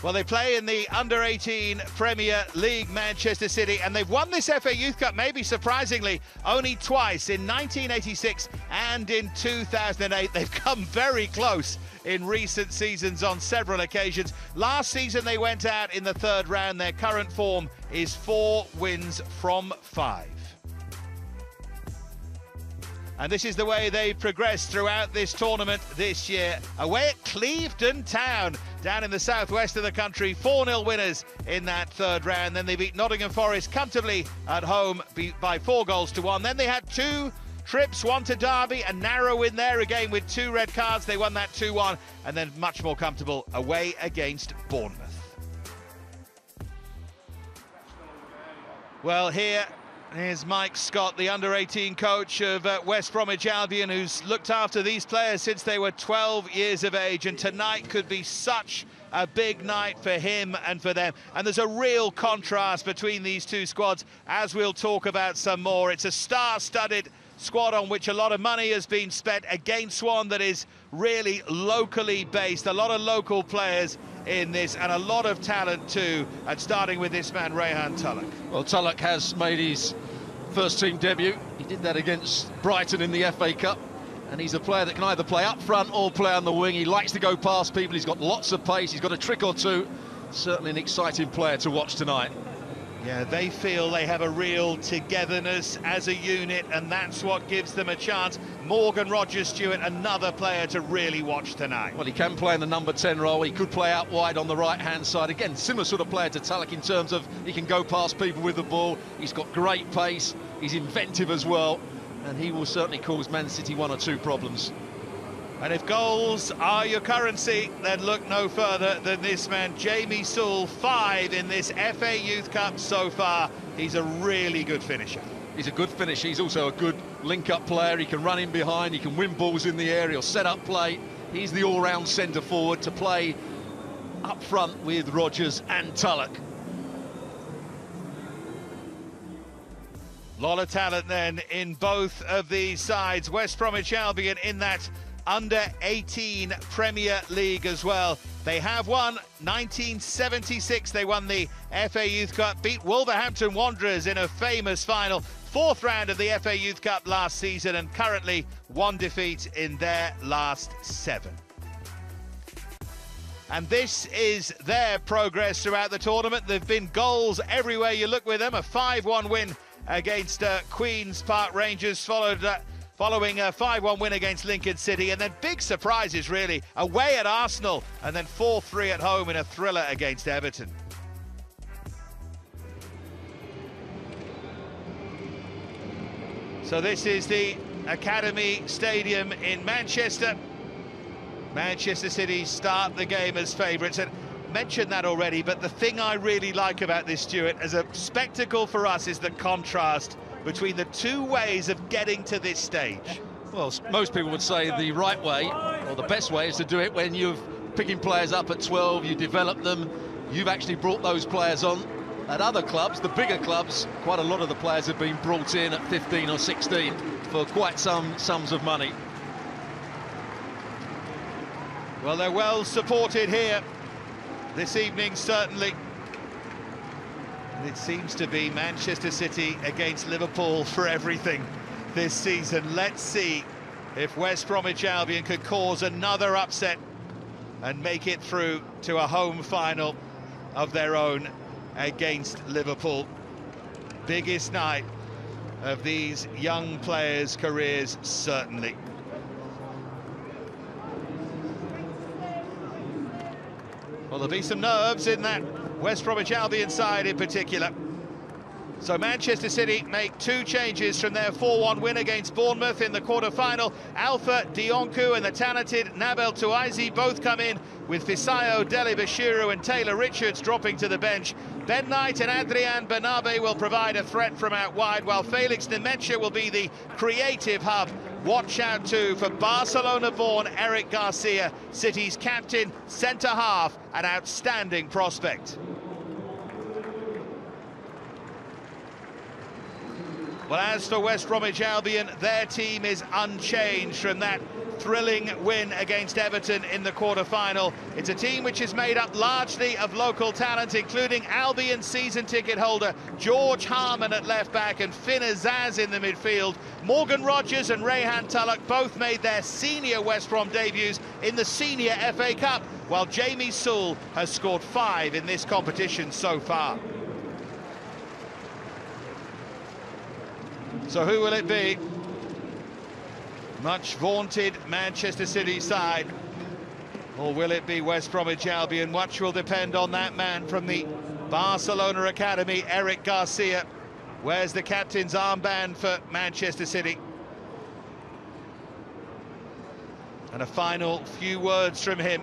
Well, they play in the Under-18 Premier League, Manchester City, and they've won this FA Youth Cup, maybe surprisingly, only twice, in 1986 and in 2008. They've come very close in recent seasons on several occasions. Last season they went out in the third round. Their current form is 4 wins from 5. And this is the way they've progressed throughout this tournament this year. Away at Clevedon Town, down in the southwest of the country, 4-0 winners in that third round. Then they beat Nottingham Forest comfortably at home by 4-1. Then they had 2 trips, one to Derby, a narrow win there again with 2 red cards. They won that 2-1, and then much more comfortable away against Bournemouth. Well, here's Mike Scott, the under-18 coach of West Bromwich Albion, who's looked after these players since they were 12 years of age, and tonight could be such a big night for him and for them. And there's a real contrast between these two squads, as we'll talk about some more. It's a star-studded squad on which a lot of money has been spent against one that is really locally based. A lot of local players in this, and a lot of talent too, and starting with this man, Rehan Tulloch. Well, Tulloch has made his first team debut. He did that against Brighton in the FA Cup, and he's a player that can either play up front or play on the wing. He likes to go past people. He's got lots of pace. He's got a trick or two. Certainly an exciting player to watch tonight. Yeah, they feel they have a real togetherness as a unit, and that's what gives them a chance. Morgan Rogers-Stewart, another player to really watch tonight. Well, he can play in the number 10 role. He could play out wide on the right-hand side. Again, similar sort of player to Tulloch in terms of he can go past people with the ball. He's got great pace. He's inventive as well, and he will certainly cause Man City 1 or 2 problems. And if goals are your currency, then look no further than this man, Jamie Sewell. 5 in this FA Youth Cup so far. He's a really good finisher. He's a good finisher. He's also a good link-up player. He can run in behind. He can win balls in the air. He'll set up play. He's the all-round centre-forward to play up front with Rogers and Tulloch. A lot of talent then in both of these sides. West Bromwich Albion in that Under-18 Premier League as well. They have won 1976. They won the FA Youth Cup, beat Wolverhampton Wanderers in a famous final. 4th round of the FA Youth Cup last season, and currently 1 defeat in their last 7. And this is their progress throughout the tournament. There have been goals everywhere you look with them. A 5-1 win against Queen's Park Rangers, following a 5-1 win against Lincoln City, and then big surprises really, away at Arsenal, and then 4-3 at home in a thriller against Everton. So this is the Academy Stadium in Manchester. Manchester City start the game as favourites, and mentioned that already, but the thing I really like about this, Stuart, as a spectacle for us, is the contrast between the 2 ways of getting to this stage. Well, most people would say the right way, or the best way, is to do it when you're picking players up at 12, you develop them, you've actually brought those players on. At other clubs, the bigger clubs, quite a lot of the players have been brought in at 15 or 16 for quite some sums of money. Well, they're well supported here this evening, certainly. It seems to be Manchester City against Liverpool for everything this season. Let's see if West Bromwich Albion could cause another upset and make it through to a home final of their own against Liverpool. Biggest night of these young players' careers, certainly. Well, there'll be some nerves in that West Bromwich Albion side in particular. So Manchester City make 2 changes from their 4-1 win against Bournemouth in the quarter-final. Alpha Dionku and the talented Nabil Touaizi both come in, with Fisayo, Dele Bashiru and Taylor Richards dropping to the bench. Ben Knight and Adrian Bernabe will provide a threat from out wide, while Felix Nemecha will be the creative hub. Watch out too for Barcelona-born Eric Garcia, City's captain, centre-half, an outstanding prospect. Well, as for West Bromwich Albion, their team is unchanged from that thrilling win against Everton in the quarter-final. It's a team which is made up largely of local talent, including Albion season ticket holder George Harman at left-back and fina in the midfield. Morgan Rogers and Rayhan Tulloch both made their senior West Brom debuts in the senior FA Cup, while Jamie Sewell has scored 5 in this competition so far. So who will it be? Much vaunted Manchester City side, or will it be West Bromwich Albion? Much will depend on that man from the Barcelona academy, Eric Garcia. Wears the captain's armband for Manchester City. And a final few words from him.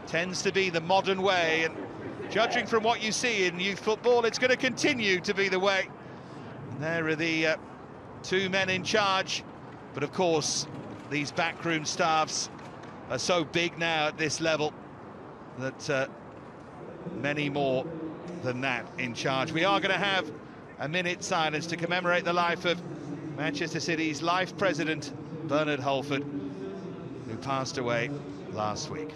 Tends to be the modern way, and judging from what you see in youth football, it's going to continue to be the way. And there are the two men in charge, but of course these backroom staffs are so big now at this level that many more than that in charge. We are going to have a minute's silence to commemorate the life of Manchester City's life president, Bernard Holford, who passed away last week.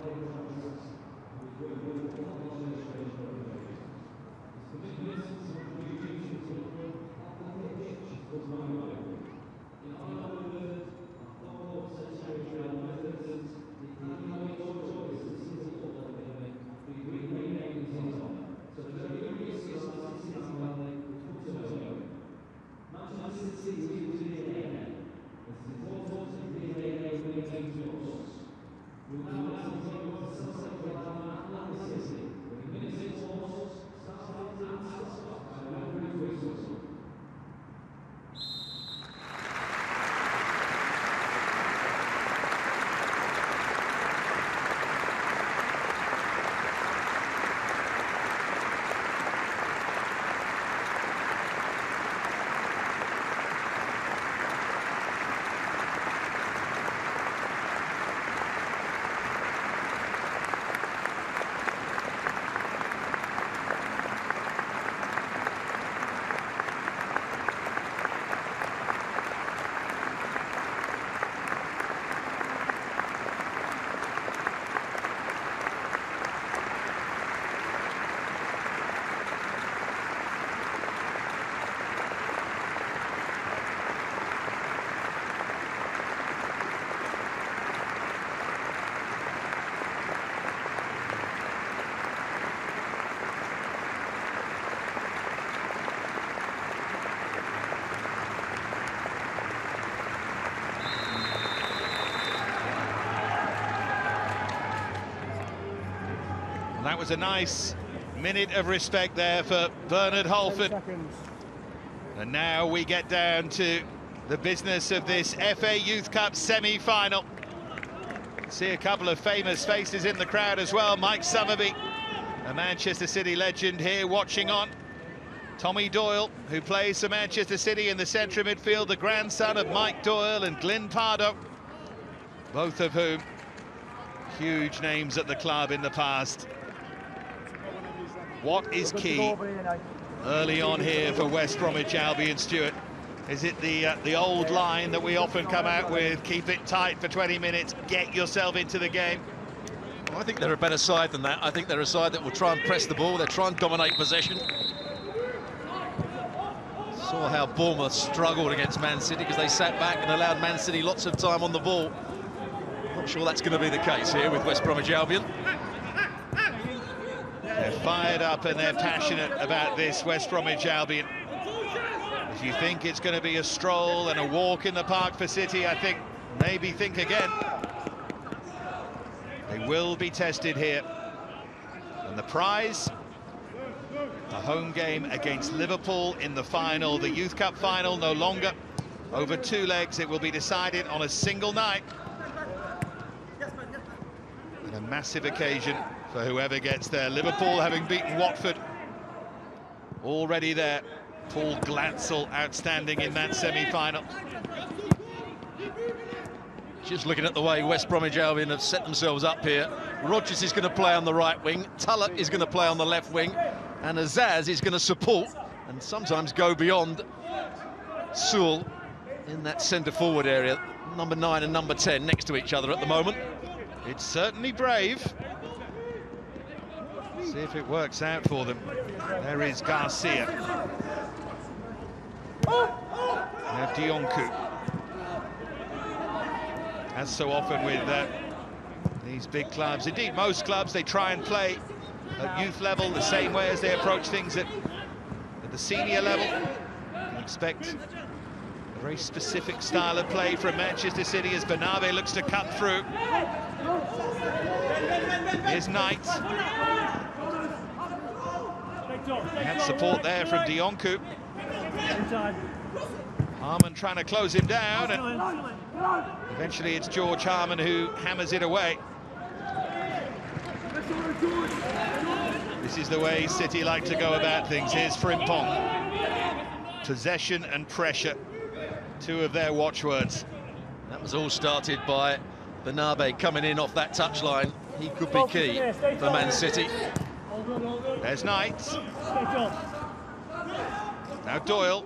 That was a nice minute of respect there for Bernard Holford. And now we get down to the business of this FA Youth Cup semi-final. See a couple of famous faces in the crowd as well. Mike Summerby, a Manchester City legend, here watching on. Tommy Doyle, who plays for Manchester City in the centre midfield, the grandson of Mike Doyle and Glyn Pardoe, both of whom huge names at the club in the past. What is key early on here for West Bromwich Albion, Stuart? Is it the old line that we often come out with, keep it tight for 20 minutes, get yourself into the game? Well, I think they're a better side than that. I think they're a side that will try and press the ball, they'll try and dominate possession. Saw how Bournemouth struggled against Man City because they sat back and allowed Man City lots of time on the ball. Not sure that's going to be the case here with West Bromwich Albion. They're fired up and they're passionate about this West Bromwich Albion. If you think it's going to be a stroll and a walk in the park for City, I think maybe think again. They will be tested here. And the prize, a home game against Liverpool in the final, the Youth Cup final, no longer over 2 legs. It will be decided on a single night. And a massive occasion for whoever gets there. Liverpool having beaten Watford already there. Paul Glatzel outstanding in that semi-final. Just looking at the way West Bromwich Albion have set themselves up here. Rogers is going to play on the right wing, Tulloch is going to play on the left wing, and Azaz is going to support and sometimes go beyond Sewell in that centre-forward area. Number 9 and number 10 next to each other at the moment. It's certainly brave. See if it works out for them. There is Garcia. Now Dionku. As so often with these big clubs, indeed most clubs, they try and play at youth level the same way as they approach things at the senior level. You expect a very specific style of play from Manchester City as Bernabe looks to cut through. Here's Knight. They had support there from Dionku. Harmon trying to close him down, and eventually it's George Harmon who hammers it away. This is the way City like to go about things. Here's Frimpong. Possession and pressure, two of their watchwords. That was all started by Bernabe coming in off that touchline. He could be key for Man City. There's Knight. Now Doyle.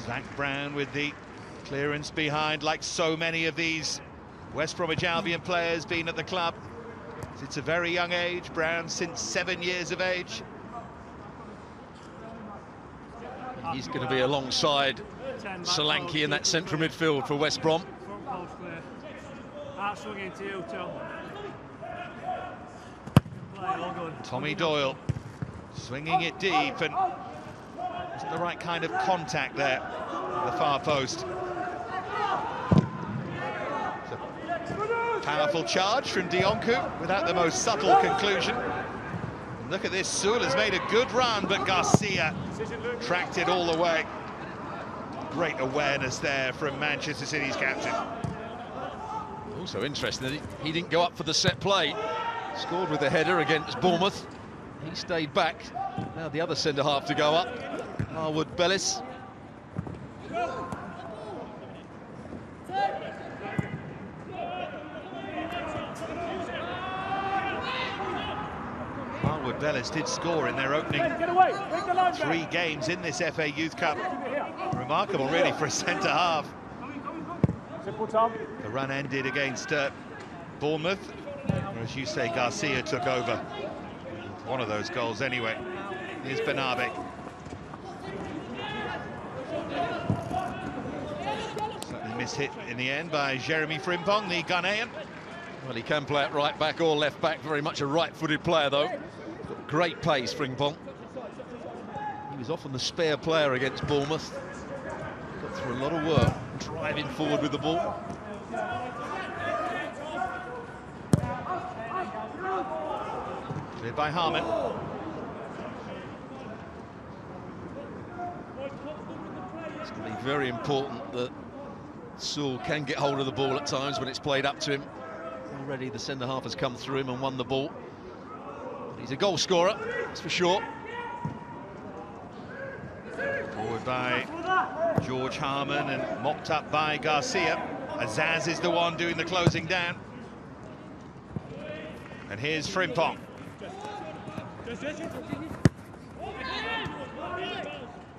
Zach Brown with the clearance behind, like so many of these West Bromwich Albion players been at the club. It's a very young age. Brown since 7 years of age. He's going to be alongside Solanke in that central midfield for West Brom. Tommy Doyle swinging it deep, and isn't the right kind of contact there at the far post. Powerful charge from Dionku without the most subtle conclusion. And look at this, Soul has made a good run, but Garcia tracked it all the way. Great awareness there from Manchester City's captain. Also interesting that he didn't go up for the set play. Scored with the header against Bournemouth. He stayed back. Now the other centre-half to go up. Harwood Bellis. Harwood Bellis did score in their opening 3 games in this FA Youth Cup. Remarkable, really, for a centre-half. The run ended against Bournemouth, or as you say, Garcia took over. One of those goals anyway. Here's Bernabe. Certainly mishit in the end by Jeremy Frimpong, the Ghanaian. Well, he can play at right back or left back. Very much a right-footed player, though. Got great pace, Frimpong. He was often the spare player against Bournemouth. Got through a lot of work, driving forward with the ball. Cleared by Harmon. It's going to be very important that Sewell can get hold of the ball at times when it's played up to him. Already the centre-half has come through him and won the ball. But he's a goal scorer, that's for sure. Forward by George Harmon and mopped up by Garcia. Azaz is the one doing the closing down. And here's Frimpong.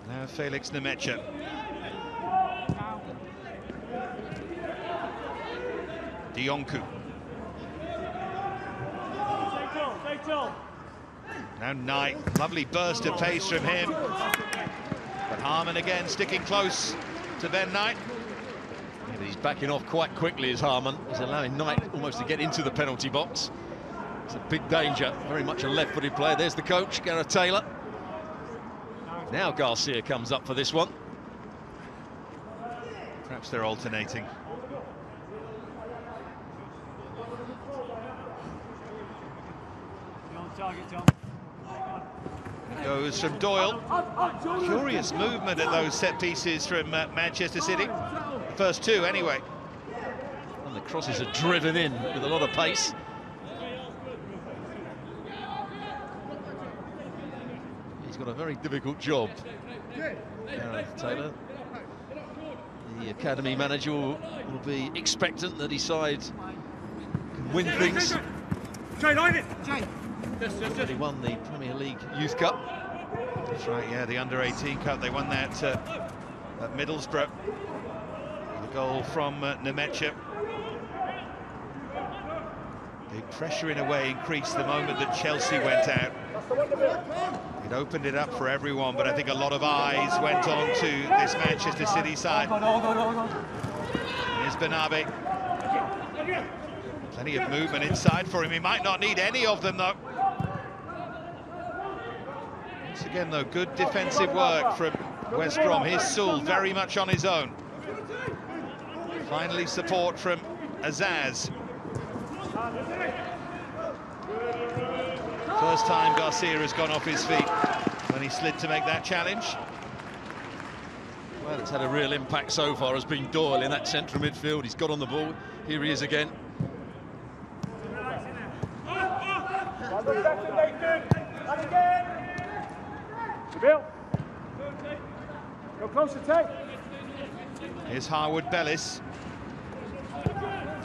Now Felix Nemecha. Dionku. Now Knight, lovely burst of pace from him. But Harmon again sticking close to Ben Knight. Yeah, but he's backing off quite quickly as Harmon. He's allowing Knight almost to get into the penalty box. It's a big danger, very much a left-footed player. There's the coach, Gareth Taylor. Now Garcia comes up for this one. Perhaps they're alternating. It goes from Doyle. Curious movement at those set pieces from Manchester City. The first 2 anyway. And the crosses are driven in with a lot of pace. He's got a very difficult job, Gareth Taylor. The academy manager will be expectant that his side can win things. He won the Premier League Youth Cup. That's right, yeah, the Under-18 Cup, they won that at Middlesbrough. The goal from Nemecha. The pressure in a way increased the moment that Chelsea went out. It opened it up for everyone, but I think a lot of eyes went on to this Manchester City side. Here's Bernabe. Plenty of movement inside for him. He might not need any of them, though. Once again, though, good defensive work from West Brom. Here's Sewell, very much on his own. Finally, support from Azaz. First time Garcia has gone off his feet when he slid to make that challenge. Well, it's had a real impact so far has been Doyle in that central midfield. He's got on the ball. Here he is again. Go closer, Tate. Here's Harwood Bellis.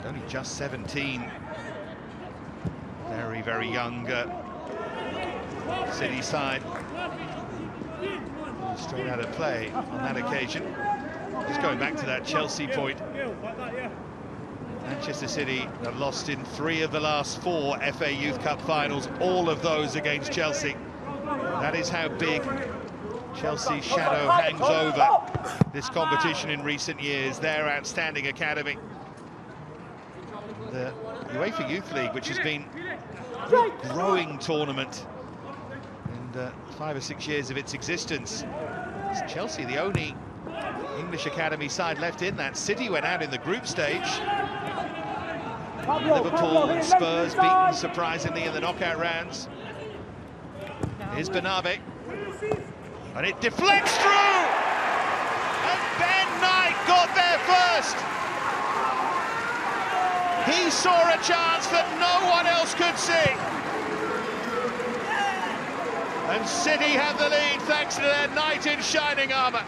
Only just 17. Very, very young City side. Straight out of play on that occasion. Just going back to that Chelsea point. Manchester City have lost in 3 of the last 4 FA Youth Cup finals, all of those against Chelsea. That is how big Chelsea's shadow hangs over this competition in recent years. Their outstanding academy. The UEFA Youth League, which has been a growing tournament in 5 or 6 years of its existence. It's Chelsea, the only English academy side left in that. City went out in the group stage. Liverpool and Spurs beaten surprisingly in the knockout rounds. Here's Bernabe. And it deflects through! And Ben Knight got there first! He saw a chance that no one else could see. And City have the lead thanks to their knight in shining armour.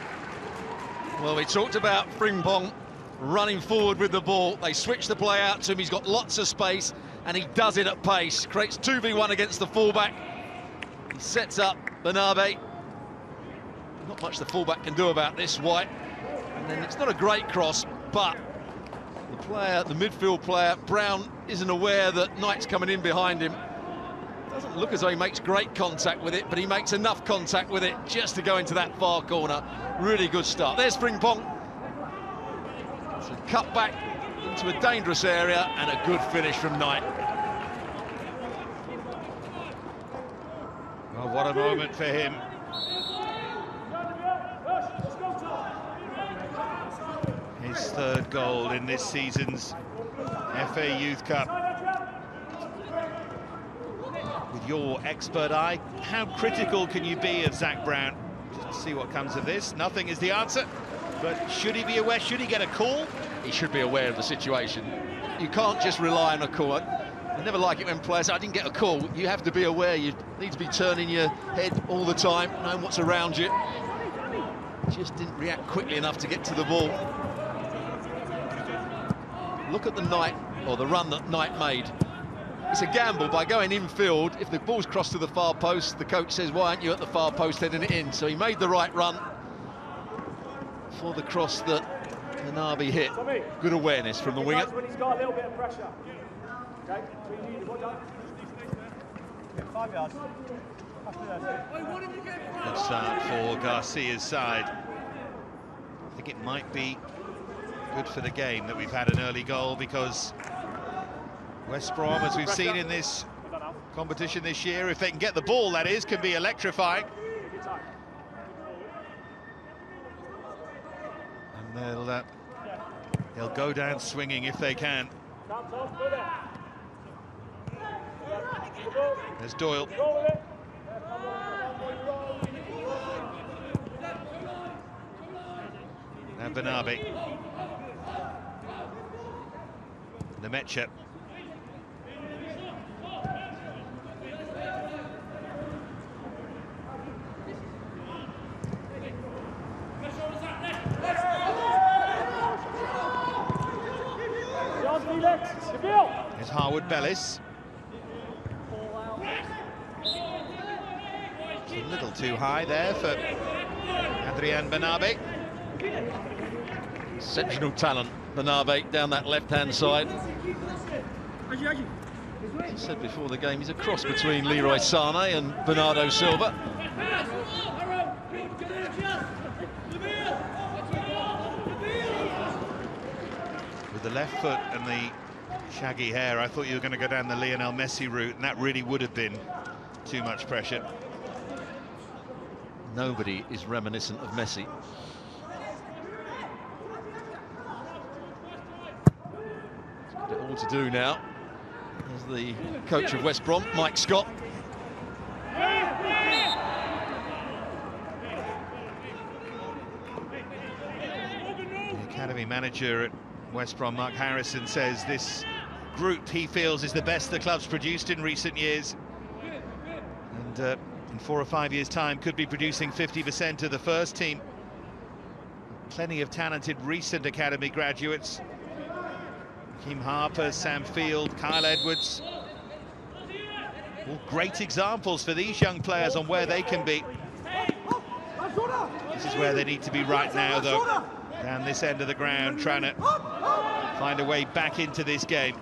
Well, we talked about Frimpong running forward with the ball. They switch the play out to him. He's got lots of space, and he does it at pace. Creates 2v1 against the fullback. He sets up Bernabe. Not much the fullback can do about this, White. And then it's not a great cross, but the midfield player, Brown, isn't aware that Knight's coming in behind him. Doesn't look as though he makes great contact with it, but he makes enough contact with it just to go into that far corner. Really good start. There's Frimpong. It's a cut back into a dangerous area and a good finish from Knight. Well, what a moment for him. His 3rd goal in this season's FA Youth Cup. With your expert eye, how critical can you be of Zach Brown? Just see what comes of this. Nothing is the answer, but should he be aware? Should he get a call? He should be aware of the situation. You can't just rely on a call. I never like it when players say, I didn't get a call. You have to be aware. You need to be turning your head all the time, knowing what's around you. Just didn't react quickly enough to get to the ball. Look at the run that Knight made. It's a gamble by going infield. If the ball's crossed to the far post, the coach says, why aren't you at the far post heading it in? So he made the right run for the cross that Bernabe hit. Good awareness from the winger. When he's got a little bit of pressure. Okay, 5 yards. Good start for Garcia's side. I think it might be good for the game that we've had an early goal, because West Brom, as we've seen in this competition this year, if they can get the ball, that is, can be electrifying. And they'll go down swinging if they can. There's Doyle. Now Bernabe. Nemecha. Here's Harwood Bellis. A little too high there for Adrian Banabe. Exceptional talent, Banabe, down that left-hand side. As I said before the game, he's a cross between Leroy Sané and Bernardo Silva. With the left foot and the shaggy hair, I thought you were going to go down the Lionel Messi route, and that really would have been too much pressure. Nobody is reminiscent of Messi. He's got it all to do now. There's the coach of West Brom, Mike Scott. The academy manager at West Brom, Mark Harrison, says this group he feels is the best the club's produced in recent years, and in 4 or 5 years' time could be producing 50% of the first team. Plenty of talented recent academy graduates. Kim Harper, Sam Field, Kyle Edwards. All great examples for these young players on where they can be. This is where they need to be right now, though. Down this end of the ground, trying to find a way back into this game.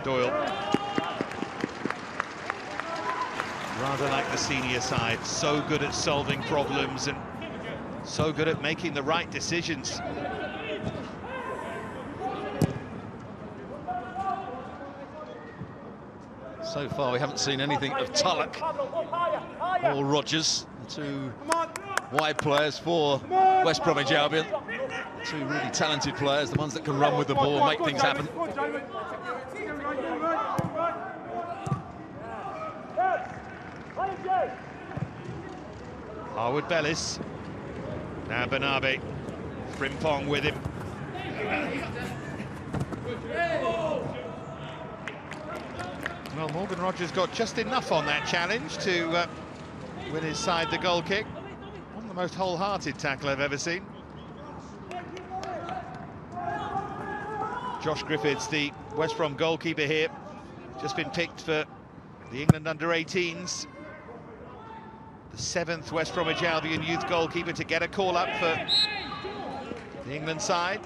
Doyle. Rather like the senior side, so good at solving problems and so good at making the right decisions. So far we haven't seen anything of Tulloch or Rodgers, the two wide players for West Bromwich Albion. Two really talented players, the ones that can run with the ball and make things happen. Harwood Bellis. Now Banabe. Frimpong with him. Well, Morgan Rogers got just enough on that challenge to win his side the goal kick. One of the most wholehearted tackle I've ever seen. Josh Griffiths, the West Brom goalkeeper here, just been picked for the England under-18s. The 7th West Bromwich Albion youth goalkeeper to get a call-up for the England side.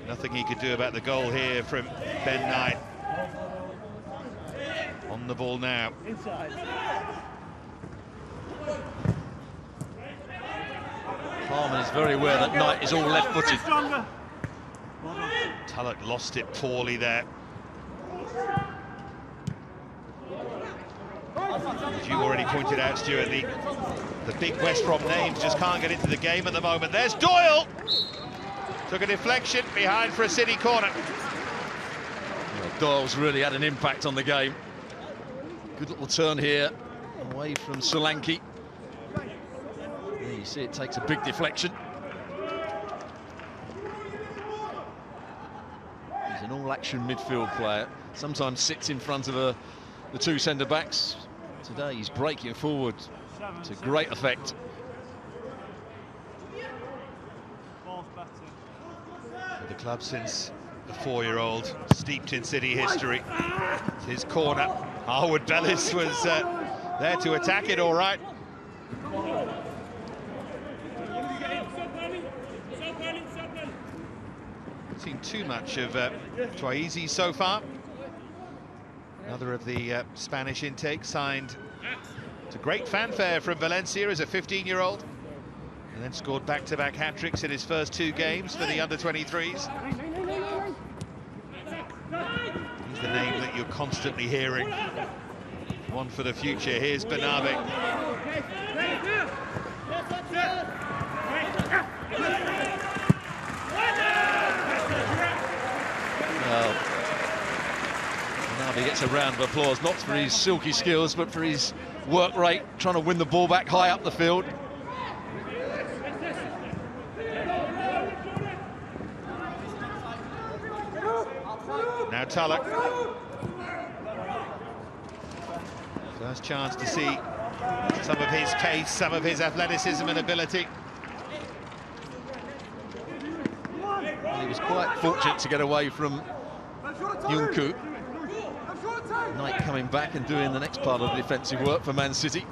Nothing he could do about the goal here from Ben Knight. On the ball now. Harman is very aware that Knight is all left-footed. Tulloch lost it poorly there. As you already pointed out, Stuart, the big West Brom names just can't get into the game at the moment. There's Doyle! Took a deflection behind for a City corner. Well, Doyle's really had an impact on the game. Good little turn here, away from Solanke. There you see it takes a big deflection. He's an all-action midfield player. Sometimes sits in front of the two centre-backs. Today he's breaking forward to great effect. The club since the 4-year-old, steeped in City history. It's his corner. Harwood Bellis was there to attack it all right. Seen too much of Troisi so far. Another of the Spanish intake, signed to great fanfare from Valencia as a 15-year-old. And then scored back-to-back hat-tricks in his first 2 games for the under-23s. He's the name that you're constantly hearing. One for the future. Here's Banabe. Well, Banabe gets a round of applause, not for his silky skills, but for his work rate, trying to win the ball back high up the field. Now Tulloch. First chance to see some of his pace, some of his athleticism and ability. And he was quite fortunate to get away from Yunku. Knight coming back and doing the next part of the defensive work for Man City.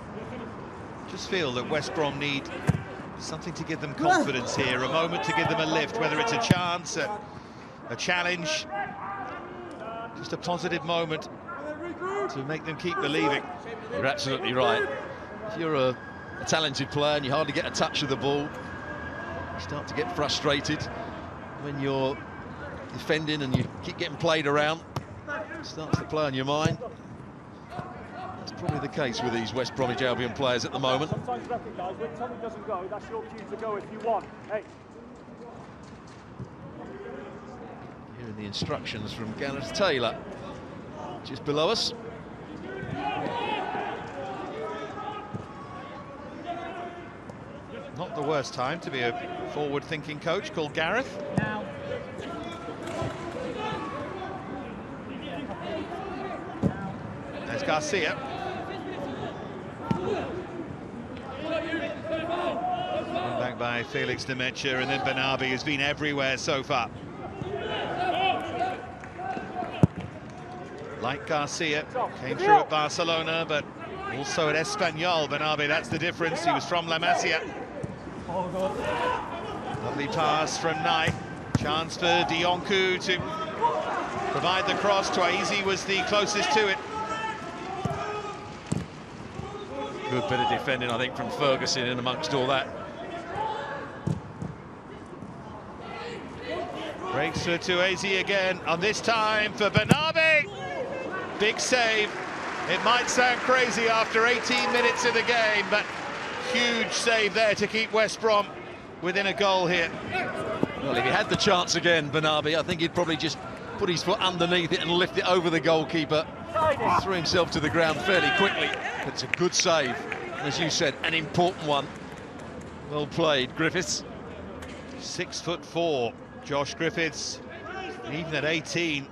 Just feel that West Brom need something to give them confidence here, a moment to give them a lift, whether it's a chance, a challenge, just a positive moment to make them keep believing. You're absolutely right. If you're a talented player and you hardly get a touch of the ball, you start to get frustrated. When you're defending and you keep getting played around, it starts to play on your mind. That's probably the case with these West Bromwich Albion players at the moment. Sometimes recognise when Tommy doesn't go, that's your cue to go if you want. Hey. Hearing the instructions from Gareth Taylor, just below us. Not the worst time to be a forward-thinking coach called Gareth. Now. There's Garcia. Run back by Felix Demecha, and then Bernabé has been everywhere so far. Like Garcia, came through at Barcelona, but also at Espanyol. Bernabé, that's the difference. He was from La Masia. Lovely pass from Knight. Chance for Dionku to provide the cross. Twaizi was the closest to it. Good bit of defending, I think, from Ferguson in amongst all that. Breaks for Twaizi again, and this time for Bernabé. Big save. It might sound crazy after 18 minutes of the game, but huge save there to keep West Brom within a goal here. Well, if he had the chance again, Bernabé, I think he'd probably just put his foot underneath it and lift it over the goalkeeper. He threw himself to the ground fairly quickly. But it's a good save, and as you said, an important one. Well played, Griffiths. 6'4", Josh Griffiths, even at 18,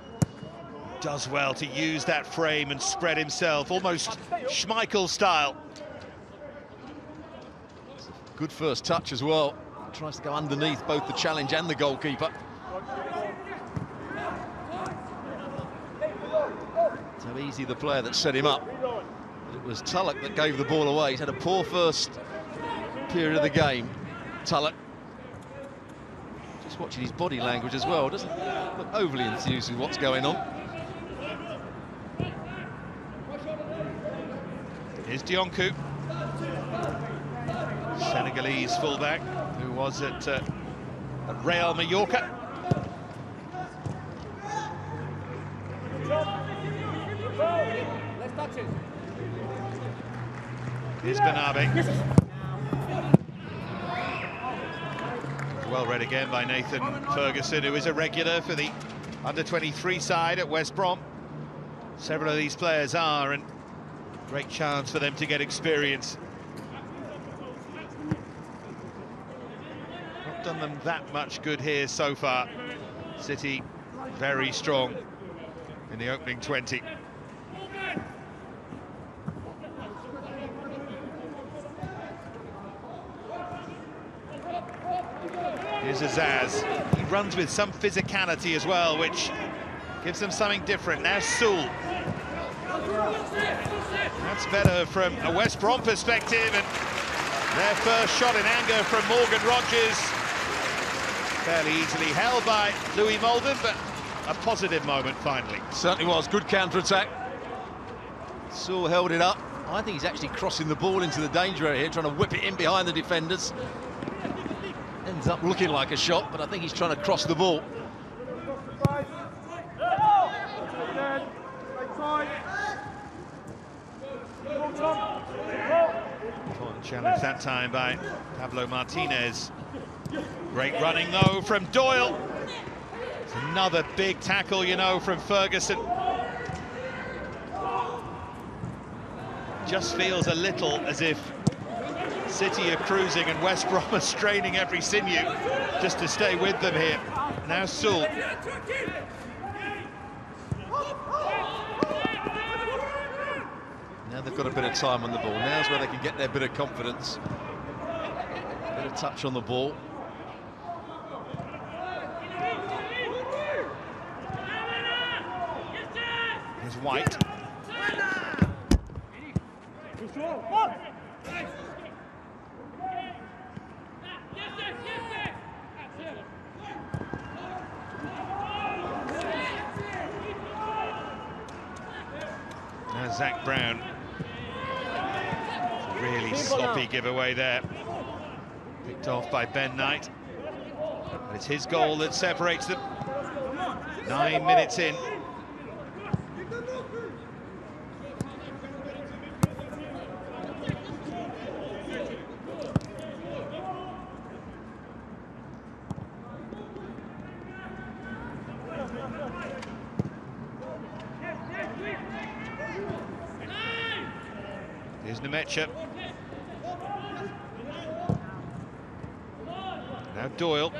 does well to use that frame and spread himself, almost Schmeichel style. Good first touch as well. Tries to go underneath both the challenge and the goalkeeper. So easy, the player that set him up. But it was Tulloch that gave the ball away. He's had a poor first period of the game. Tulloch. Just watching his body language as well. Doesn't look overly enthused with what's going on. Here's Dionku, Senegalese fullback who was at Real Mallorca. Here's Bernabé. Well read again by Nathan Ferguson, who is a regular for the under-23 side at West Brom. Several of these players are, and great chance for them to get experience. Not done them that much good here so far. City very strong in the opening 20. Here's Azaz. He runs with some physicality as well, which gives them something different. Now Soul. That's better from a West Brom perspective, and their first shot in anger from Morgan Rogers. Fairly easily held by Louis Molden, but a positive moment finally. Certainly was. Good counter-attack. Soul held it up. I think he's actually crossing the ball into the danger area here, trying to whip it in behind the defenders. Ends up looking like a shot, but I think he's trying to cross the ball. Important challenge that time by Pablo Martinez. Great running though from Doyle. It's another big tackle, you know, from Ferguson. Just feels a little as if City are cruising and West Brom are straining every sinew just to stay with them here. Now Soul. Now they've got a bit of time on the ball. Now's where they can get their bit of confidence. Bit of touch on the ball. There's White. Now Zach Brown. Really sloppy giveaway there. Picked off by Ben Knight. But it's his goal that separates them. 9 minutes in. Here's Nemecha. Now Doyle.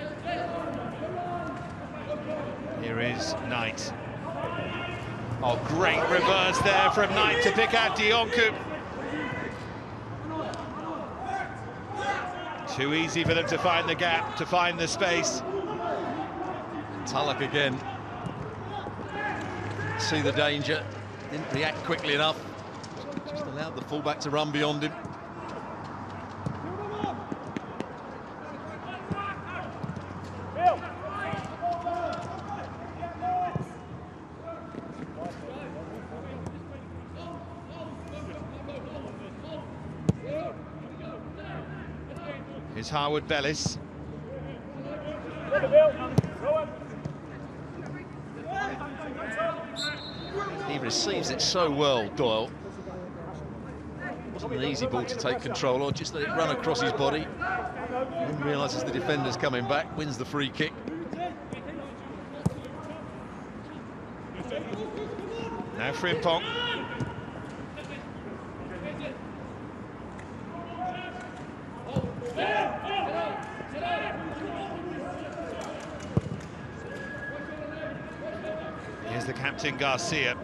Here is Knight. Oh, great reverse there from Knight to pick out Dionku. Too easy for them to find the gap, to find the space. Tulloch again. See the danger, didn't react quickly enough. Just allowed the fullback to run beyond him. Here's Harwood Bellis. He receives it so well, Doyle. Wasn't an easy ball to take control of, just let it run across his body. Then realises the defender's coming back, wins the free kick. Now Frimpong. Here's the captain, Garcia.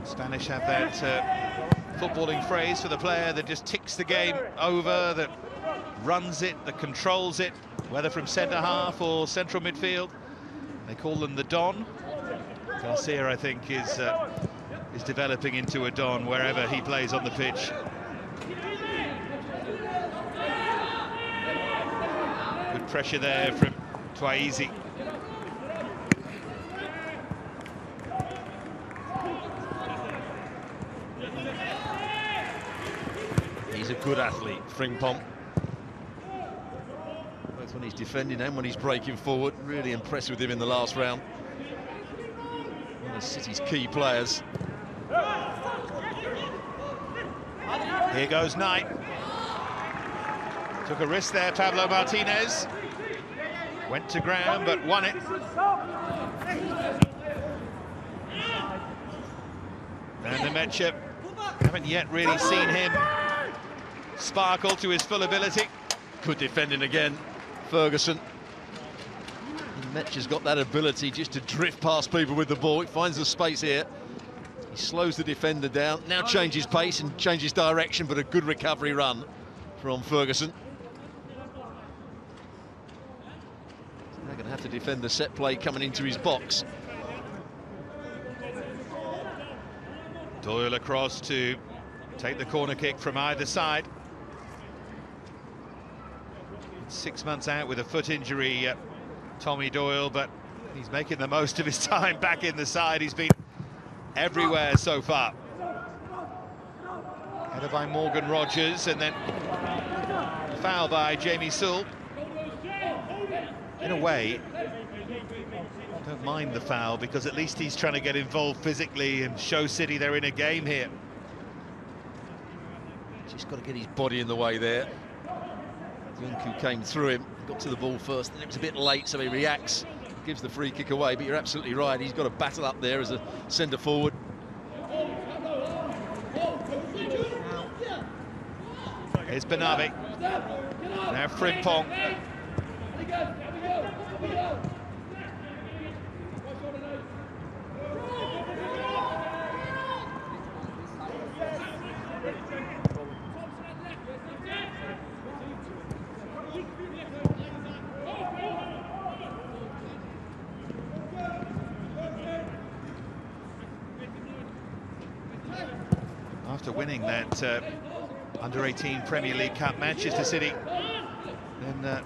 Spanish have that footballing phrase for the player that just ticks the game over, that runs it, that controls it, whether from centre-half or central midfield. They call them the Don. Garcia, I think, is developing into a Don wherever he plays on the pitch. Good pressure there from Twaizi. He's a good athlete, Frimpong. Both when he's defending and when he's breaking forward. Really impressed with him in the last round. One of City's key players. Here goes Knight. Took a risk there, Pablo Martinez. Went to ground, but won it. And Nemecha, haven't yet really seen him sparkle to his full ability. Good defending again, Ferguson. Nemecha's got that ability just to drift past people with the ball. He finds the space here. He slows the defender down, now changes pace and changes direction, but a good recovery run from Ferguson. They're going to have to defend the set play coming into his box. Doyle across to take the corner kick from either side. 6 months out with a foot injury, Tommy Doyle, but he's making the most of his time back in the side. He's been everywhere so far. Header by Morgan Rogers, and then foul by Jamie Sewell. In a way, I don't mind the foul, because at least he's trying to get involved physically and show City they're in a game here. Just got to get his body in the way there. Yunku came through him, got to the ball first, and it was a bit late, so he reacts, gives the free kick away. But you're absolutely right, he's got to battle up there as a centre forward. Here's Banabi. Now Frimpong. after winning that under-18 Premier League Cup. Manchester City then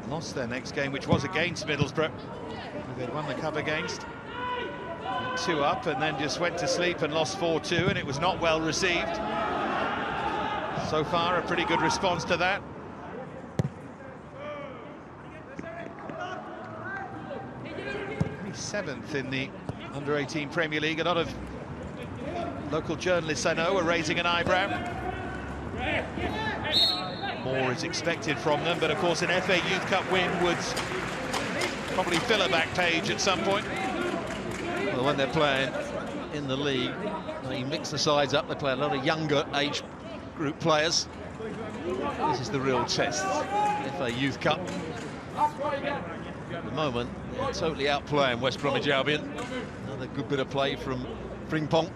lost their next game, which was against Middlesbrough, who they'd won the cup against. 2 up, and then just went to sleep and lost 4-2, and it was not well received. So far, a pretty good response to that. Only 7th in the under-18 Premier League. A lot of local journalists I know are raising an eyebrow. More is expected from them, but of course an FA Youth Cup win would probably fill a back page at some point. Well, when they're playing in the league, you mix the sides up. They play a lot of younger age group players. This is the real test. FA Youth Cup. At the moment, they're totally outplaying West Bromwich Albion. Another good bit of play from Frimpong.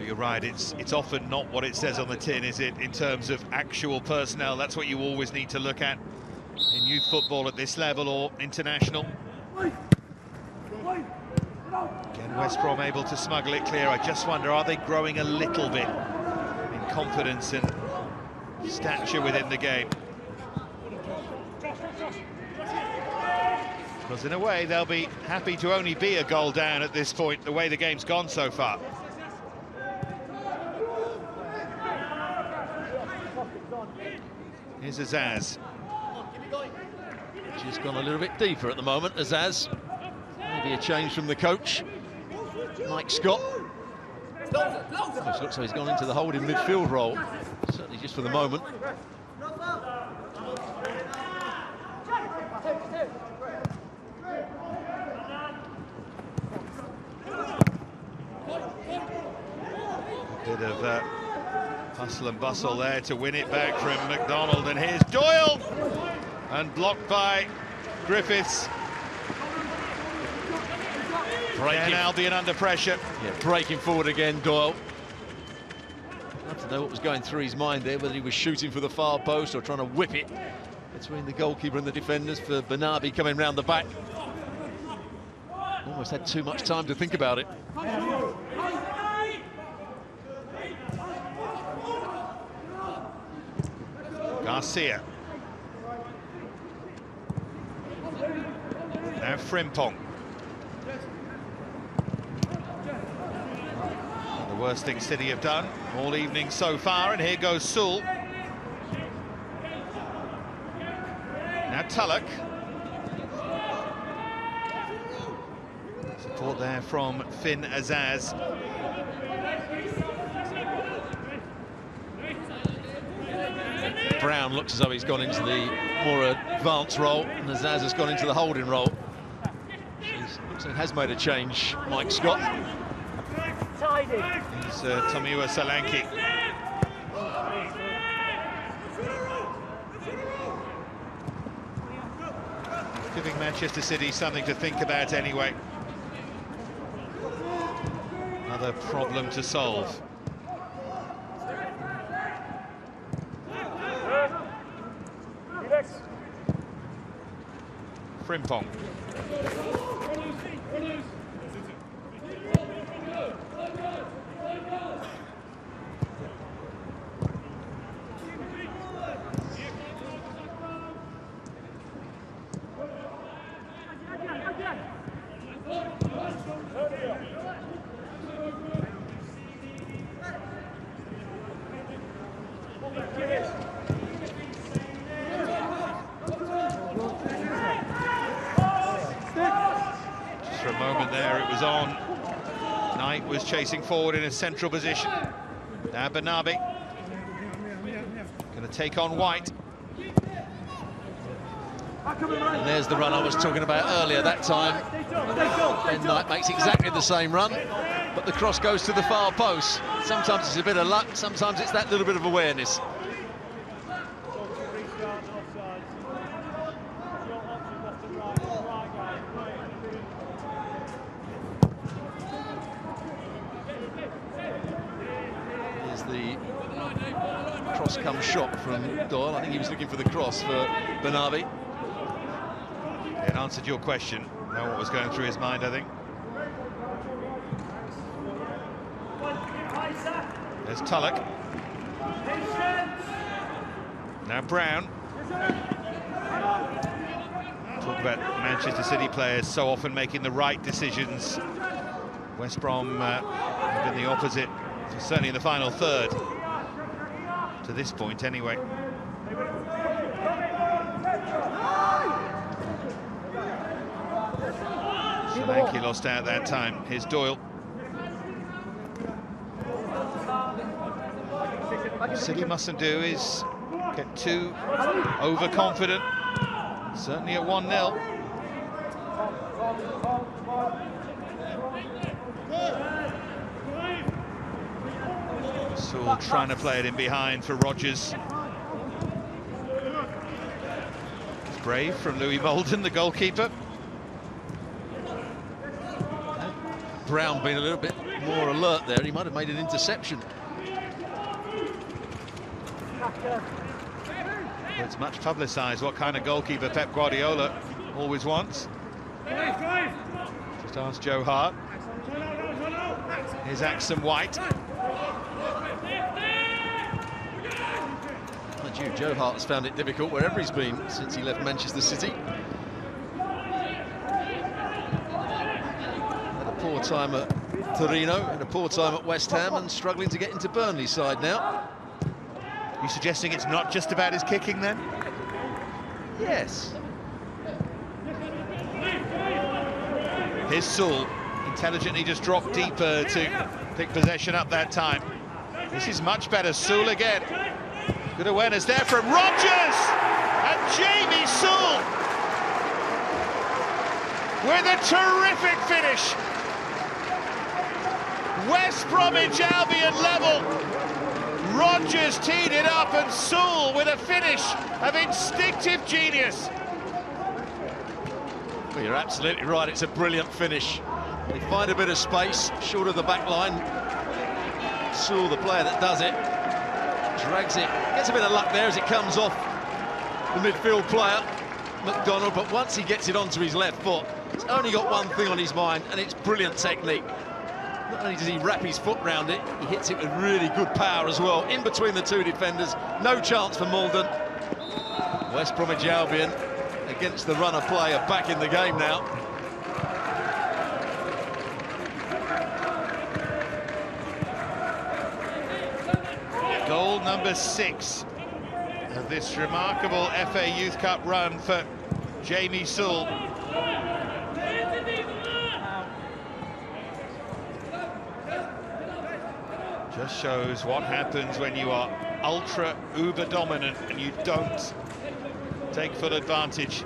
You're right, it's often not what it says on the tin, is it, in terms of actual personnel? That's what you always need to look at in youth football at this level or international. Again, West Brom able to smuggle it clear. I just wonder, are they growing a little bit in confidence and stature within the game? Because in a way, they'll be happy to only be a goal down at this point, the way the game's gone so far. Here's Azaz. She's gone a little bit deeper at the moment, Azaz. Maybe a change from the coach, Mike Scott. Looks like he's gone into the holding midfield role, certainly just for the moment. Bit of hustle and bustle there to win it back from McDonald, and here's Doyle, and blocked by Griffiths. And Albion under pressure. Yeah, breaking forward again, Doyle. I'd love to know what was going through his mind there, whether he was shooting for the far post or trying to whip it between the goalkeeper and the defenders for Bernardi coming round the back. Almost had too much time to think about it. Garcia. Now Frimpong. The worst thing City have done all evening so far, and here goes Sewell. Now Tulloch. Support there from Finn Azaz. Brown looks as though he's gone into the more advanced role, and Azaz has gone into the holding role. Looks like he has made a change, Mike Scott. He's Tomiwa Solanke. Giving Manchester City something to think about anyway. Another problem to solve. Frimpong. For a moment there, it was on. Knight was chasing forward in a central position. Now Bernardi going to take on White. And there's the run I was talking about earlier. That time, Ben Knight makes exactly the same run, but the cross goes to the far post. Sometimes it's a bit of luck, sometimes it's that little bit of awareness. The cross come shot from Doyle. I think he was looking for the cross for Bernardi. It answered your question. Know what was going through his mind, I think. There's Tulloch. Now Brown. Talk about Manchester City players so often making the right decisions. West Brom have been the opposite, certainly in the final third. To this point, anyway. Solanke lost out that time. Here's Doyle. What City mustn't do is get too overconfident. Certainly at 1-0. Sewell trying to play it in behind for Rodgers. It's brave from Louis Molden, the goalkeeper. Brown being a little bit more alert there, he might have made an interception. It's much publicised what kind of goalkeeper Pep Guardiola always wants. Just ask Joe Hart. Here's Axon White. Mind you, Joe Hart has found it difficult wherever he's been since he left Manchester City. Had a poor time at Torino, had a poor time at West Ham, and struggling to get into Burnley's side now. You suggesting it's not just about his kicking then? Yes. Here's Sewell, intelligently just dropped deeper to pick possession up that time. This is much better. Sewell again. Good awareness there from Rodgers! And Jamie Sewell with a terrific finish. West Bromwich Albion level. Rodgers teed it up, and Sewell with a finish of instinctive genius. Well, you're absolutely right, it's a brilliant finish. They find a bit of space short of the back line. Sewell, the player that does it, drags it, gets a bit of luck there as it comes off the midfield player, McDonald, but once he gets it onto his left foot, he's only got one thing on his mind, and it's brilliant technique. Not only does he wrap his foot round it, he hits it with really good power as well. In between the two defenders, no chance for Molden. West Bromwich Albion, against the run of play, are back in the game now. Goal number 6 of this remarkable FA Youth Cup run for Jamie Sewell. Just shows what happens when you are ultra uber dominant and you don't take full advantage.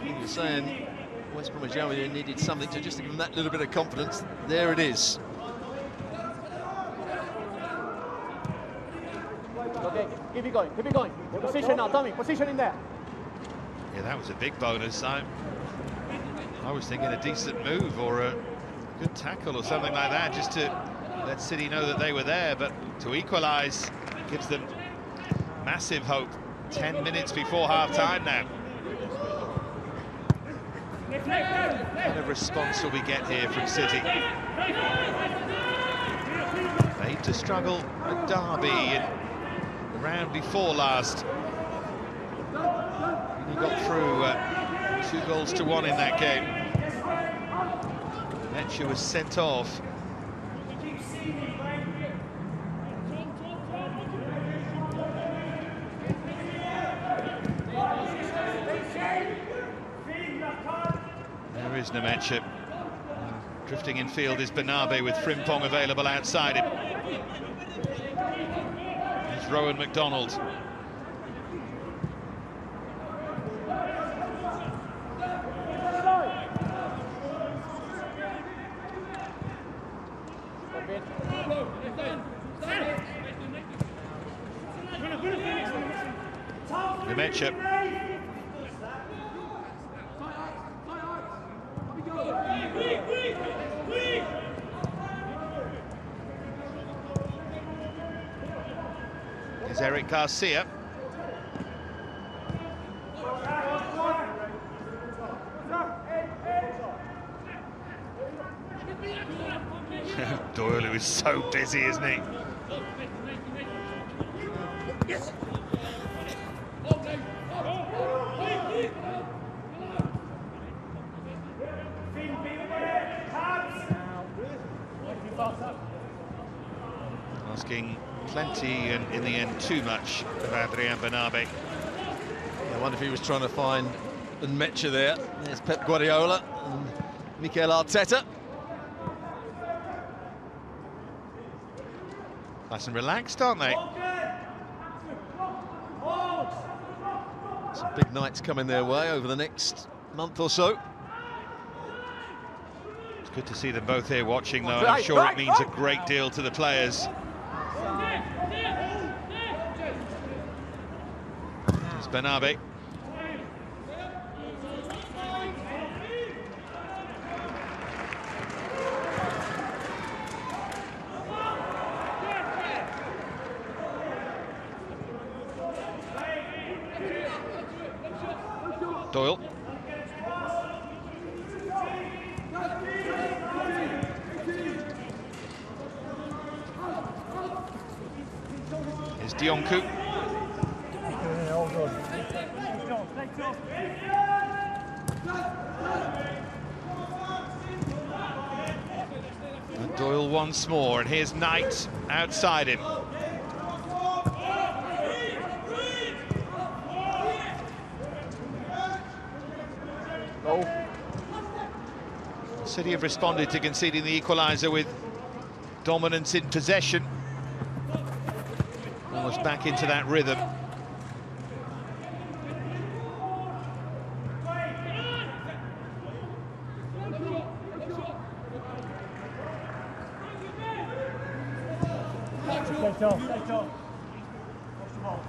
You're saying West Bromwich Albion needed something to just give them that little bit of confidence. There it is. Okay, keep it going, keep it going. Position now, Tommy, position in there. Yeah, that was a big bonus. I was thinking a decent move or a good tackle or something like that, just to let City know that they were there, but to equalise gives them massive hope. 10 minutes before half-time now. What kind of response will we get here from City? Made to struggle at Derby in the round before last. He got through 2-1 in that game. Metcha was sent off. There is Nemetcha. Drifting in field is Bernabe with Frimpong available outside him. There's Rowan McDonald. Nemetcha. Here's Eric Garcia. who is so busy, isn't he? Asking plenty and in the end too much of Adrian Bernabé. I wonder if he was trying to find Nmecha there. There's Pep Guardiola and Mikel Arteta. Nice and relaxed, aren't they? Some big nights coming their way over the next month or so. It's good to see them both here watching, though, and I'm sure it means a great deal to the players. It's Bernabé. Doyle. Here's Dionku. And Doyle once more, and here's Knight outside him. City have responded to conceding the equaliser with dominance in possession. Almost back into that rhythm.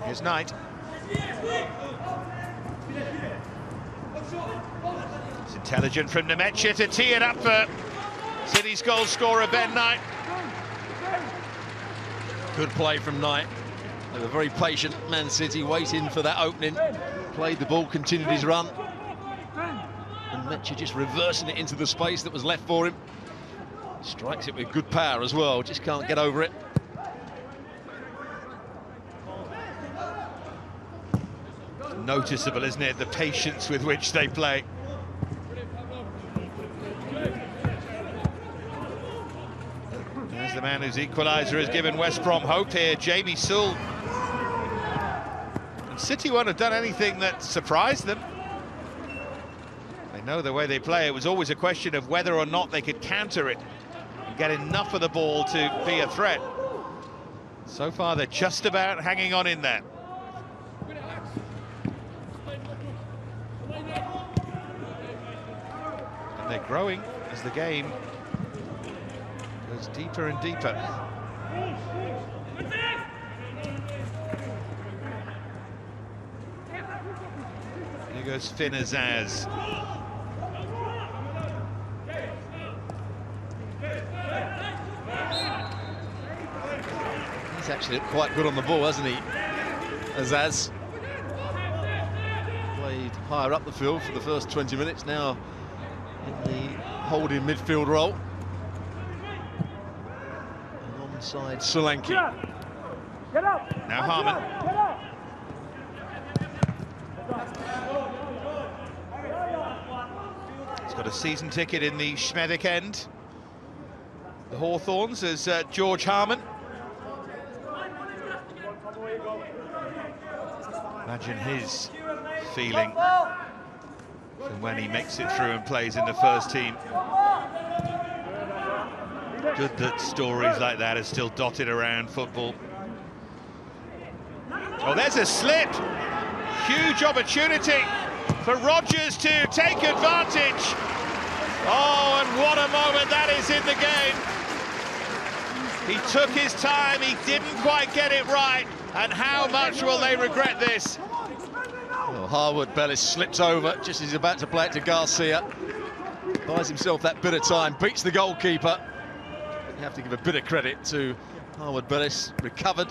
Here's Knight. It's intelligent from Nmecha to tee it up for City's goal scorer Ben Knight. Good play from Knight. They were very patient, Man City, waiting for that opening. Played the ball, continued his run. And Nmecha just reversing it into the space that was left for him. Strikes it with good power as well, just can't get over it. Noticeable, isn't it, the patience with which they play. There's the man whose equaliser has given West Brom hope here, Jamie Sewell. And City won't have done anything that surprised them. They know the way they play. It was always a question of whether or not they could counter it and get enough of the ball to be a threat. So far, they're just about hanging on in there. They're growing as the game goes deeper and deeper. Here goes Fina. He's actually looked quite good on the ball, hasn't he, Azaz? Played higher up the field for the first 20 minutes, now in the holding midfield role. And onside Solanke. Get up. Now Harman. Get up. He's got a season ticket in the Schmedic end. The Hawthorns as George Harman. Imagine his feeling from when he makes it through and plays in the first team. Good that stories like that are still dotted around football. Oh, there's a slip. Huge opportunity for Rodgers to take advantage. Oh, and what a moment that is in the game. He took his time, he didn't quite get it right, and how much will they regret this? Well, Harwood Bellis slips over just as he's about to play it to Garcia. Buys himself that bit of time, beats the goalkeeper. You have to give a bit of credit to Harwood Bellis, recovered.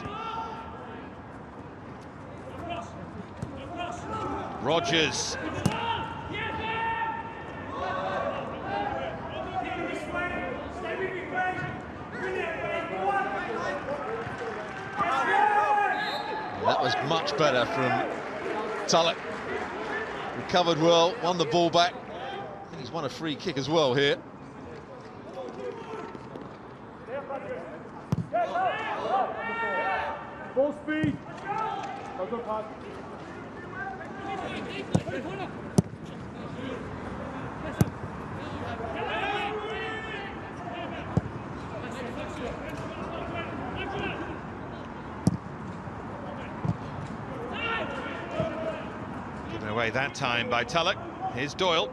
Rodgers. That was much better from Tulloch. Recovered well, won the ball back. I think he's won a free kick as well here. Full speed. Good pass. Given away that time by Tulloch. Here's Doyle.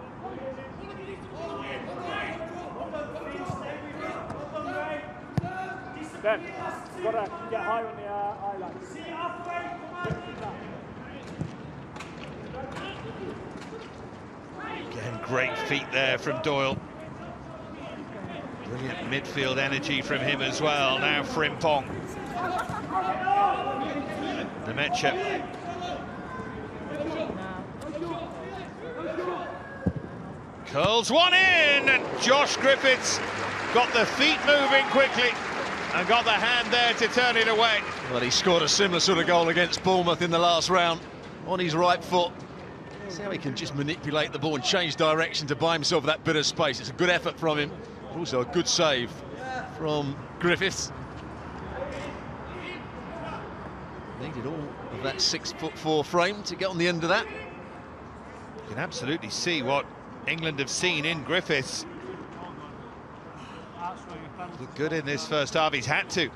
Ben, got to get high on the eye line. Again, great feet there from Doyle. Brilliant midfield energy from him as well. Now Frimpong. Nemecha. Curls one in, and Josh Griffiths got the feet moving quickly and got the hand there to turn it away. Well, he scored a similar sort of goal against Bournemouth in the last round on his right foot. See how he can just manipulate the ball and change direction to buy himself that bit of space. It's a good effort from him. Also a good save from Griffiths. Needed all of that 6'4" frame to get on the end of that. You can absolutely see what England have seen in Griffiths. Looked good in this first half, he's had to.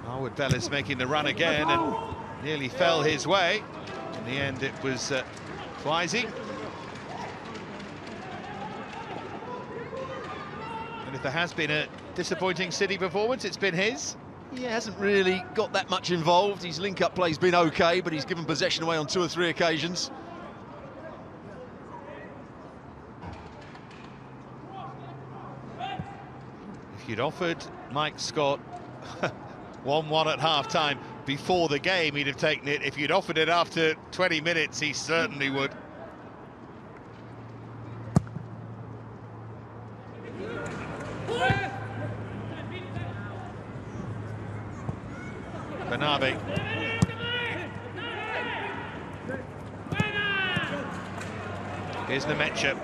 Harwood Bellis making the run again and nearly fell his way. In the end it was Twisey. And if there has been a disappointing City performance, it's been his. He hasn't really got that much involved. His link-up play's been okay, but he's given possession away on 2 or 3 occasions. If you'd offered Mike Scott 1-1 at half-time before the game, he'd have taken it. If you'd offered it after 20 minutes, he certainly would. Banabe. Here's Nemecha.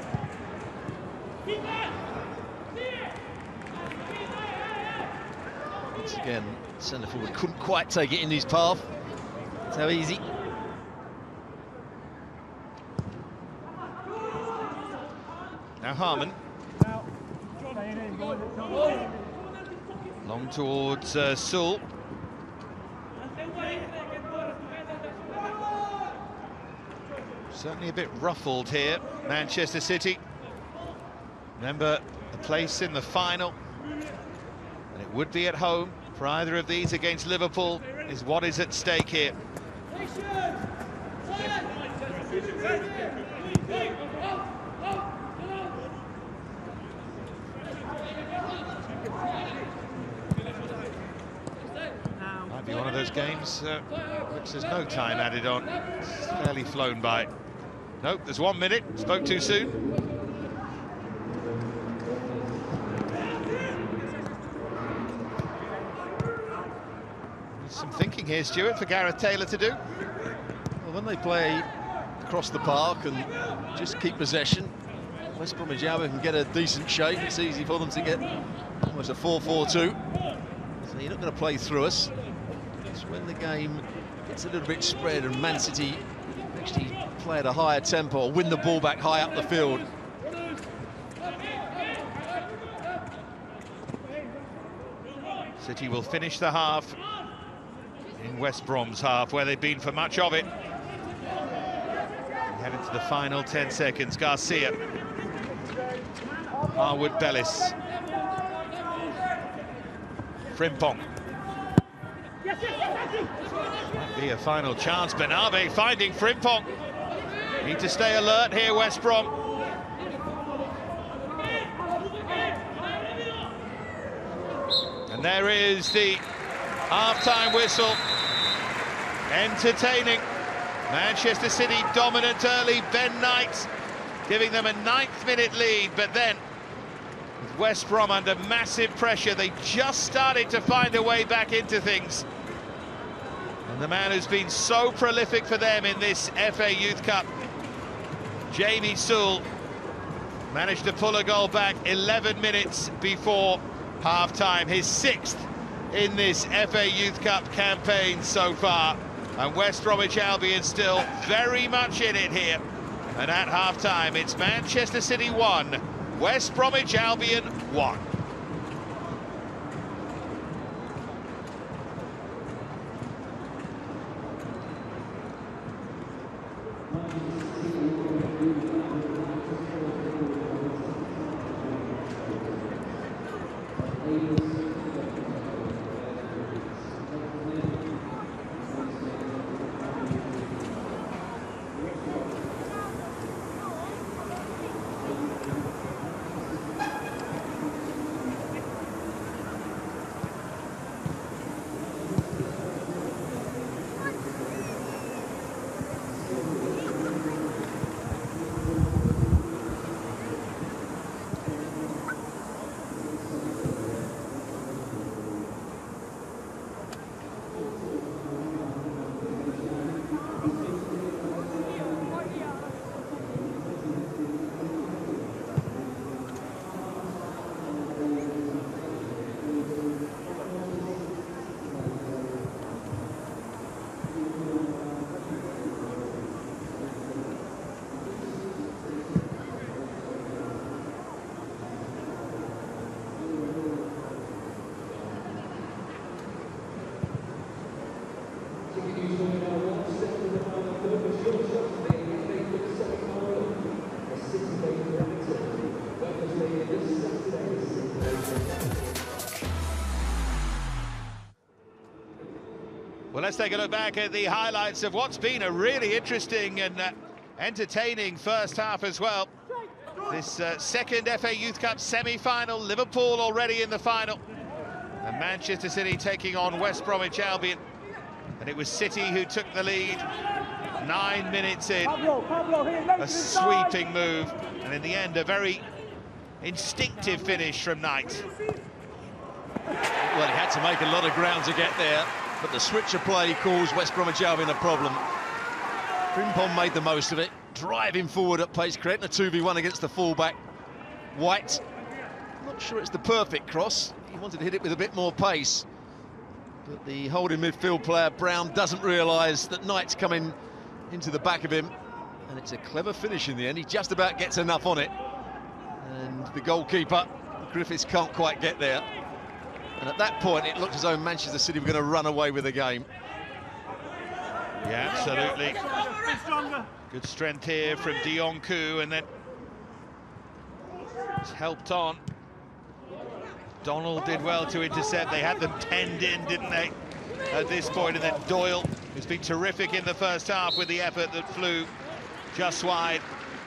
Once again, centre forward couldn't quite take it in his path. That's how easy. Now Harman. Long towards Sewell. Certainly a bit ruffled here, Manchester City. Remember, the place in the final, and it would be at home for either of these against Liverpool, is what is at stake here. Might be one of those games which there's no time added on. It's fairly flown by. Nope, there's 1 minute. Spoke too soon. There's some thinking here, Stuart, for Gareth Taylor to do. Well, when they play across the park and just keep possession, West Bromwich Albion can get a decent shape. It's easy for them to get almost a 4-4-2. So you're not going to play through us. It's when the game gets a little bit spread and Man City actually play at a higher tempo or win the ball back high up the field. City will finish the half in West Brom's half, where they've been for much of it. We head into the final 10 seconds. Garcia. Harwood Bellis. Frimpong. Might be a final chance. Banabe finding Frimpong. Need to stay alert here, West Brom. And there is the half-time whistle. Entertaining. Manchester City dominant early. Ben Knight giving them a 9th-minute lead, but then with West Brom under massive pressure, they just started to find a way back into things. And the man who's been so prolific for them in this FA Youth Cup, Jamie Sewell, managed to pull a goal back 11 minutes before half-time. His 6th in this FA Youth Cup campaign so far. And West Bromwich Albion still very much in it here. And at half-time, it's Manchester City 1, West Bromwich Albion 1. Well, let's take a look back at the highlights of what's been a really interesting and entertaining first half as well. This second FA Youth Cup semi-final, Liverpool already in the final. And Manchester City taking on West Bromwich Albion. And it was City who took the lead 9 minutes in. A sweeping move. And in the end, a very instinctive finish from Knight. Well, he had to make a lot of ground to get there, but the switch of play caused West Bromwich Albion a problem. Frimpong made the most of it, driving forward at pace, creating a 2v1 against the fullback, White. Not sure it's the perfect cross. He wanted to hit it with a bit more pace. But the holding midfield player, Brown, doesn't realise that Knight's coming into the back of him. And it's a clever finish in the end. He just about gets enough on it. And the goalkeeper, Griffiths, can't quite get there. And at that point, it looked as though Manchester City were going to run away with the game. Yeah, absolutely. Good strength here from De Jong Koo, and then it's helped on. Donald did well to intercept. They had them penned in, didn't they, at this point? And then Doyle, who's been terrific in the first half with the effort that flew just wide,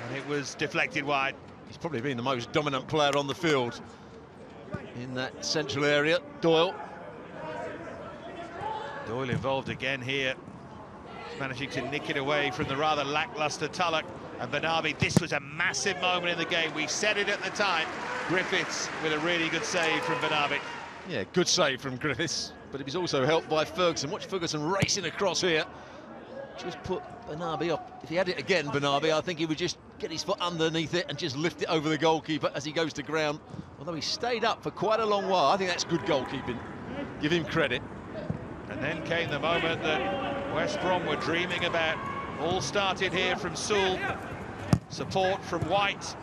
and it was deflected wide. He's probably been the most dominant player on the field in that central area, Doyle. Doyle involved again here. He's managing to nick it away from the rather lacklustre Tulloch and Banabi. This was a massive moment in the game. We said it at the time. Griffiths with a really good save from Banabi. Yeah, good save from Griffiths, but it was also helped by Ferguson. Watch Ferguson racing across here. Just put Banabi off. If he had it again, Banabi, I think he would just get his foot underneath it and just lift it over the goalkeeper as he goes to ground. Although he stayed up for quite a long while, I think that's good goalkeeping. Give him credit. And then came the moment that West Brom were dreaming about. All started here from Sewell. Support from White.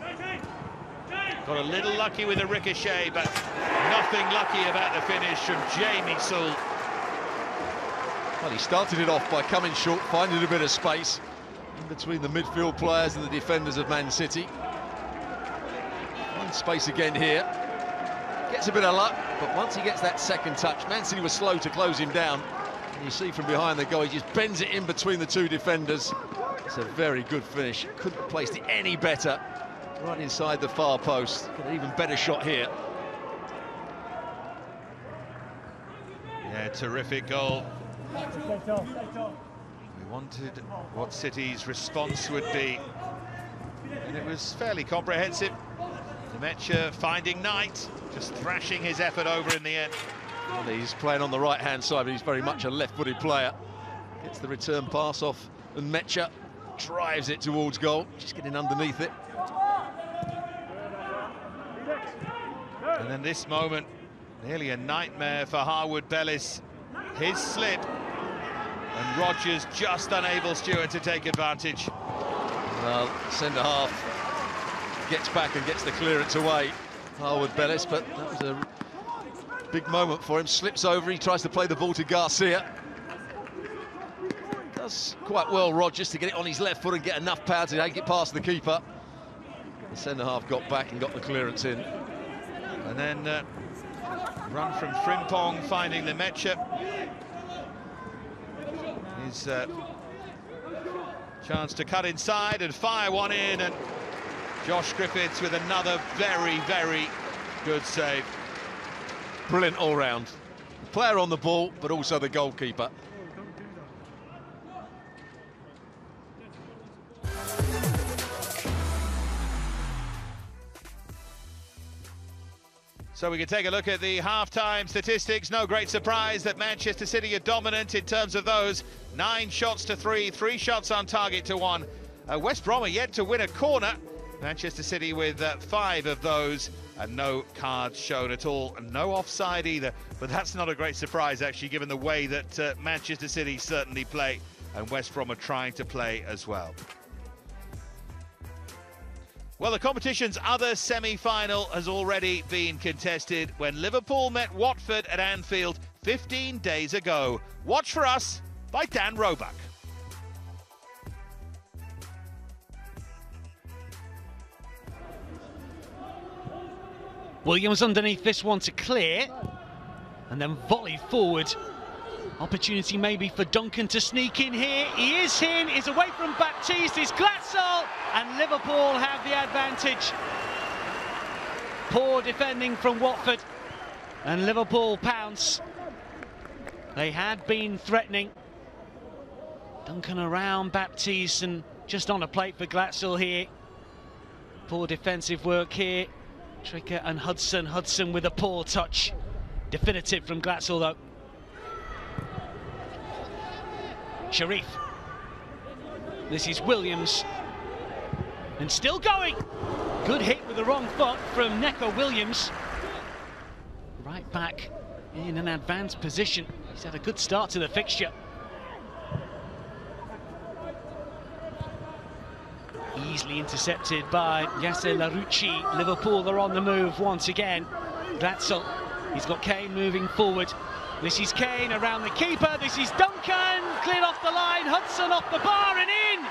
Got a little lucky with a ricochet, but nothing lucky about the finish from Jamie Sewell. Well, he started it off by coming short, finding a bit of space in between the midfield players and the defenders of Man City. One space again here. Gets a bit of luck, but once he gets that second touch, Man City was slow to close him down. And you see from behind the goal, he just bends it in between the two defenders. It's a very good finish. Couldn't have placed it any better. Right inside the far post. Got an even better shot here. Yeah, terrific goal. We wanted what City's response would be, and it was fairly comprehensive. Demecha finding Knight, just thrashing his effort over in the end. Well, he's playing on the right-hand side, but he's very much a left-footed player. Gets the return pass off, and Mecha drives it towards goal, just getting underneath it. And then this moment, nearly a nightmare for Harwood Bellis. His slip, and Rodgers just unable, Stuart, to take advantage. Well, centre-half gets back and gets the clearance away, Harwood Bellis, but that was a big moment for him. Slips over, he tries to play the ball to Garcia. Does quite well, Rodgers, to get it on his left foot and get enough power to take it past the keeper. The centre-half got back and got the clearance in. And then run from Frimpong, finding the Mecha. His chance to cut inside and fire one in, and Josh Griffiths with another very, very good save. Brilliant all-round. Player on the ball, but also the goalkeeper. So we can take a look at the half-time statistics. No great surprise that Manchester City are dominant in terms of those. 9 shots to 3, 3 shots on target to 1. West Brom are yet to win a corner. Manchester City with 5 of those, and no cards shown at all, and no offside either. But that's not a great surprise, actually, given the way that Manchester City certainly play, and West Brom are trying to play as well. Well, the competition's other semi-final has already been contested when Liverpool met Watford at Anfield 15 days ago. Watch for Us by Dan Roebuck. Williams underneath this one to clear, and then volleyed forward. Opportunity maybe for Duncan to sneak in here. He is in, is away from Baptiste, it's Glatzel, and Liverpool have the advantage. Poor defending from Watford, and Liverpool pounce. They had been threatening. Duncan around Baptiste, and just on a plate for Glatzel here. Poor defensive work here. Tricker and Hudson. Hudson with a poor touch. Definitive from Glatzel though. Sharif. This is Williams. And still going. Good hit with the wrong foot from Neco Williams. Right back in an advanced position. He's had a good start to the fixture. Easily intercepted by Yasser Larouci. Liverpool are on the move once again. Glatzel. He's got Kane moving forward. This is Kane around the keeper. This is Duncan. Cleared off the line. Hudson off the bar and in.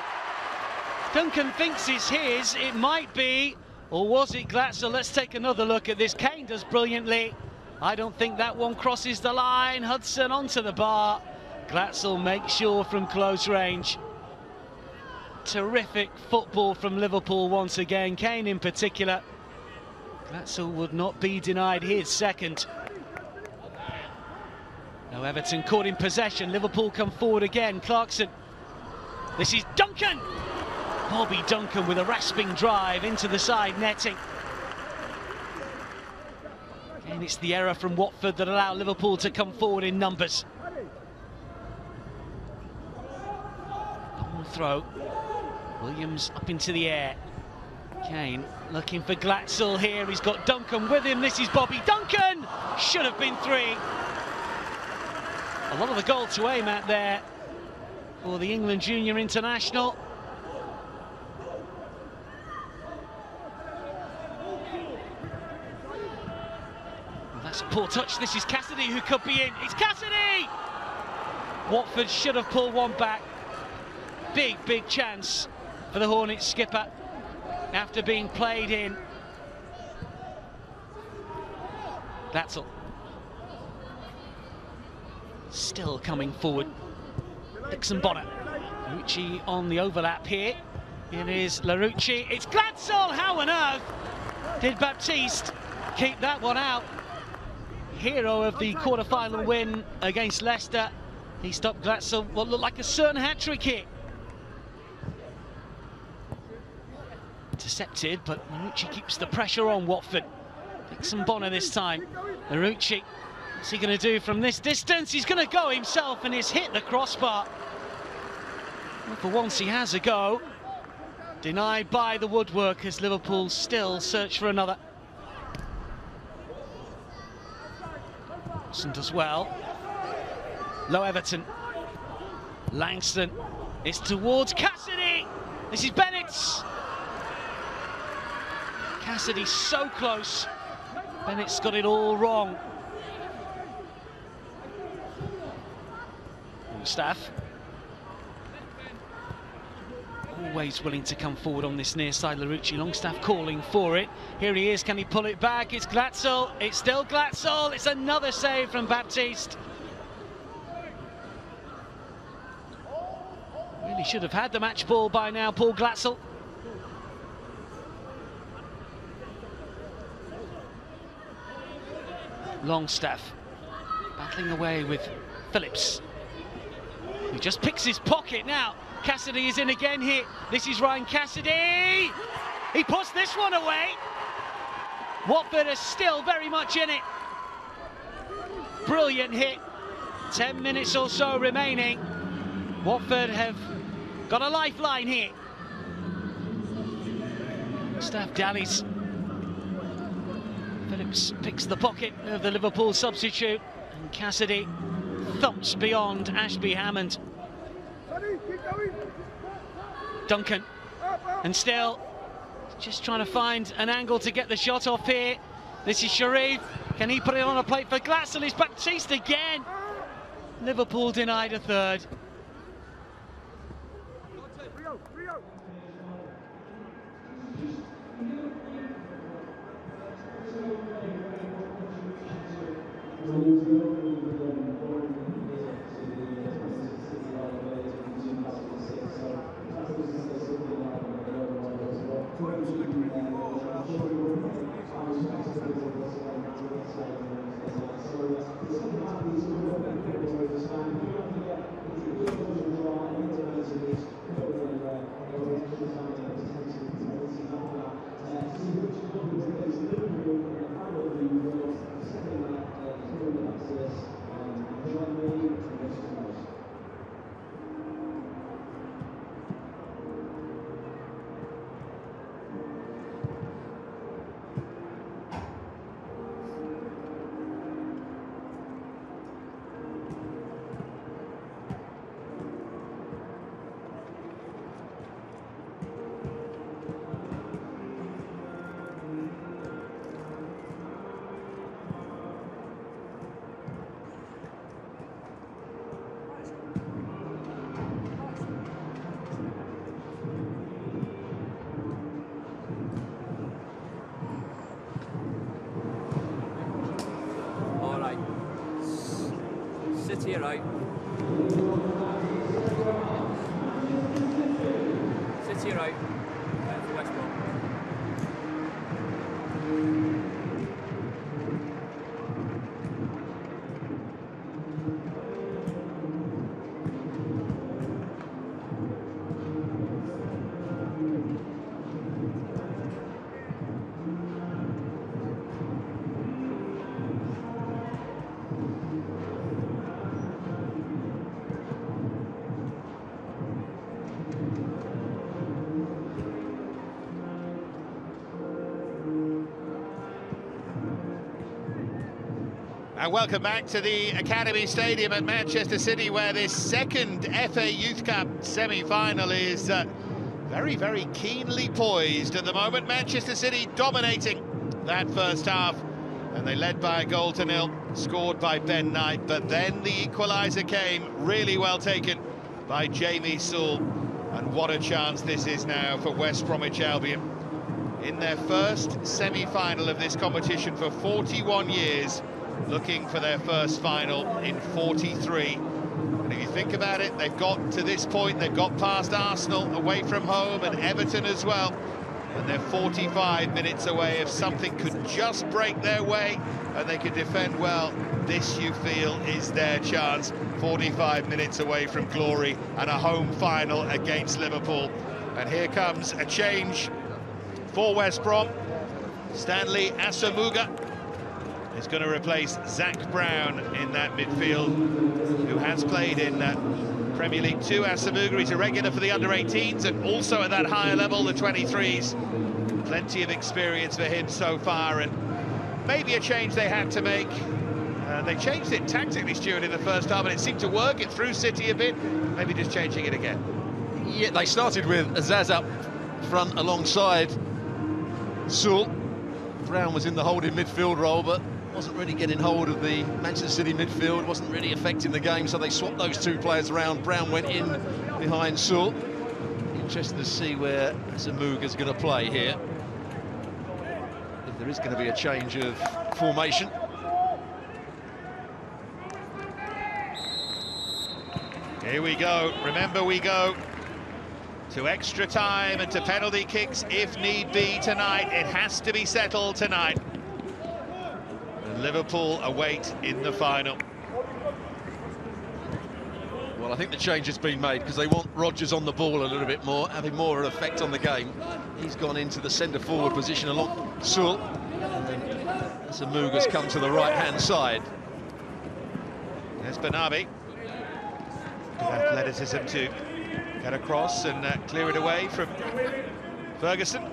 Duncan thinks it's his. It might be. Or was it Glatzel? Let's take another look at this. Kane does brilliantly. I don't think that one crosses the line. Hudson onto the bar. Glatzel makes sure from close range. Terrific football from Liverpool once again. Kane in particular. Glatzel would not be denied his second. Now Everton caught in possession. Liverpool come forward again. Clarkson. This is Duncan. Bobby Duncan with a rasping drive into the side netting. And it's the error from Watford that allowed Liverpool to come forward in numbers. Long throw. Williams up into the air. Kane looking for Glatzel here. He's got Duncan with him. This is Bobby Duncan. Should have been 3. A lot of the goal to aim at there for the England junior international. That's a poor touch. This is Cassidy who could be in. It's Cassidy! Watford should have pulled one back. Big chance for the Hornets skipper after being played in. Glatzel. Still coming forward. Dixon Bonner. Larouci on the overlap here. It is Larouci. It's Glatzel! How on earth did Baptiste keep that one out? Hero of the quarter-final win against Leicester. He stopped Glatzel. What looked like a certain hat-trick hit. Intercepted, but Larouci keeps the pressure on Watford. Dixon Bonner this time. Larouci. What's he going to do from this distance? He's going to go himself, and he's hit the crossbar. Well, for once he has a go. Denied by the woodwork as Liverpool still search for another. Wilson does well. Low Everton. Langston. It's towards Cassidy. This is Bennett's. Cassidy so close. Bennett's got it all wrong. Staff. Always willing to come forward on this near side. Larouci, Longstaff calling for it. Here he is, can he pull it back? It's Glatzel, it's still Glatzel. It's another save from Baptiste. Really should have had the match ball by now, Paul Glatzel. Longstaff battling away with Phillips. He just picks his pocket now. Cassidy is in again here. This is Ryan Cassidy. He puts this one away. Watford are still very much in it. Brilliant hit. 10 minutes or so remaining. Watford have got a lifeline here. Staff dallies. Phillips picks the pocket of the Liverpool substitute. And Cassidy thumps beyond Ashby Hammond. Duncan, and still just trying to find an angle to get the shot off here. This is Sharif. Can he put it on a plate for Glatzel? It's Baptiste again. Liverpool denied a third. City are out. City are out for West Brom. And welcome back to the Academy Stadium at Manchester City, where this second FA Youth Cup semi-final is very, very keenly poised at the moment. Manchester City dominating that first half, and they led by a goal to nil, scored by Ben Knight, but then the equaliser came, really well taken by Jamie Sewell. And what a chance this is now for West Bromwich Albion. In their first semi-final of this competition for 41 years, looking for their first final in 43. And if you think about it, they've got to this point, they've got past Arsenal away from home and Everton as well, and they're 45 minutes away. If something could just break their way and they could defend well, this, you feel, is their chance. 45 minutes away from glory and a home final against Liverpool. And here comes a change for West Brom. Stanley Asamuga is going to replace Zach Brown in that midfield, who has played in Premier League 2, Asamuga. He's a regular for the under-18s and also at that higher level, the 23s. Plenty of experience for him so far, and maybe a change they had to make. They changed it tactically, Stuart, in the first half, and it seemed to work. It threw City a bit, maybe just changing it again. Yeah, they started with Azaz up front alongside Sewell. Brown was in the holding midfield role, but wasn't really getting hold of the Manchester City midfield, wasn't really affecting the game, so they swapped those two players around. Brown went in behind Sewell. Interested to see where Zamuga's going to play here. If there is going to be a change of formation. Here we go. Remember, we go to extra time and to penalty kicks if need be tonight. It has to be settled tonight. And Liverpool await in the final. Well, I think the change has been made because they want Rodgers on the ball a little bit more, having more of an effect on the game. He's gone into the centre-forward position along Sewell. And then Zamuga's come to the right-hand side. There's Banabi. Good athleticism to get across and clear it away from Ferguson.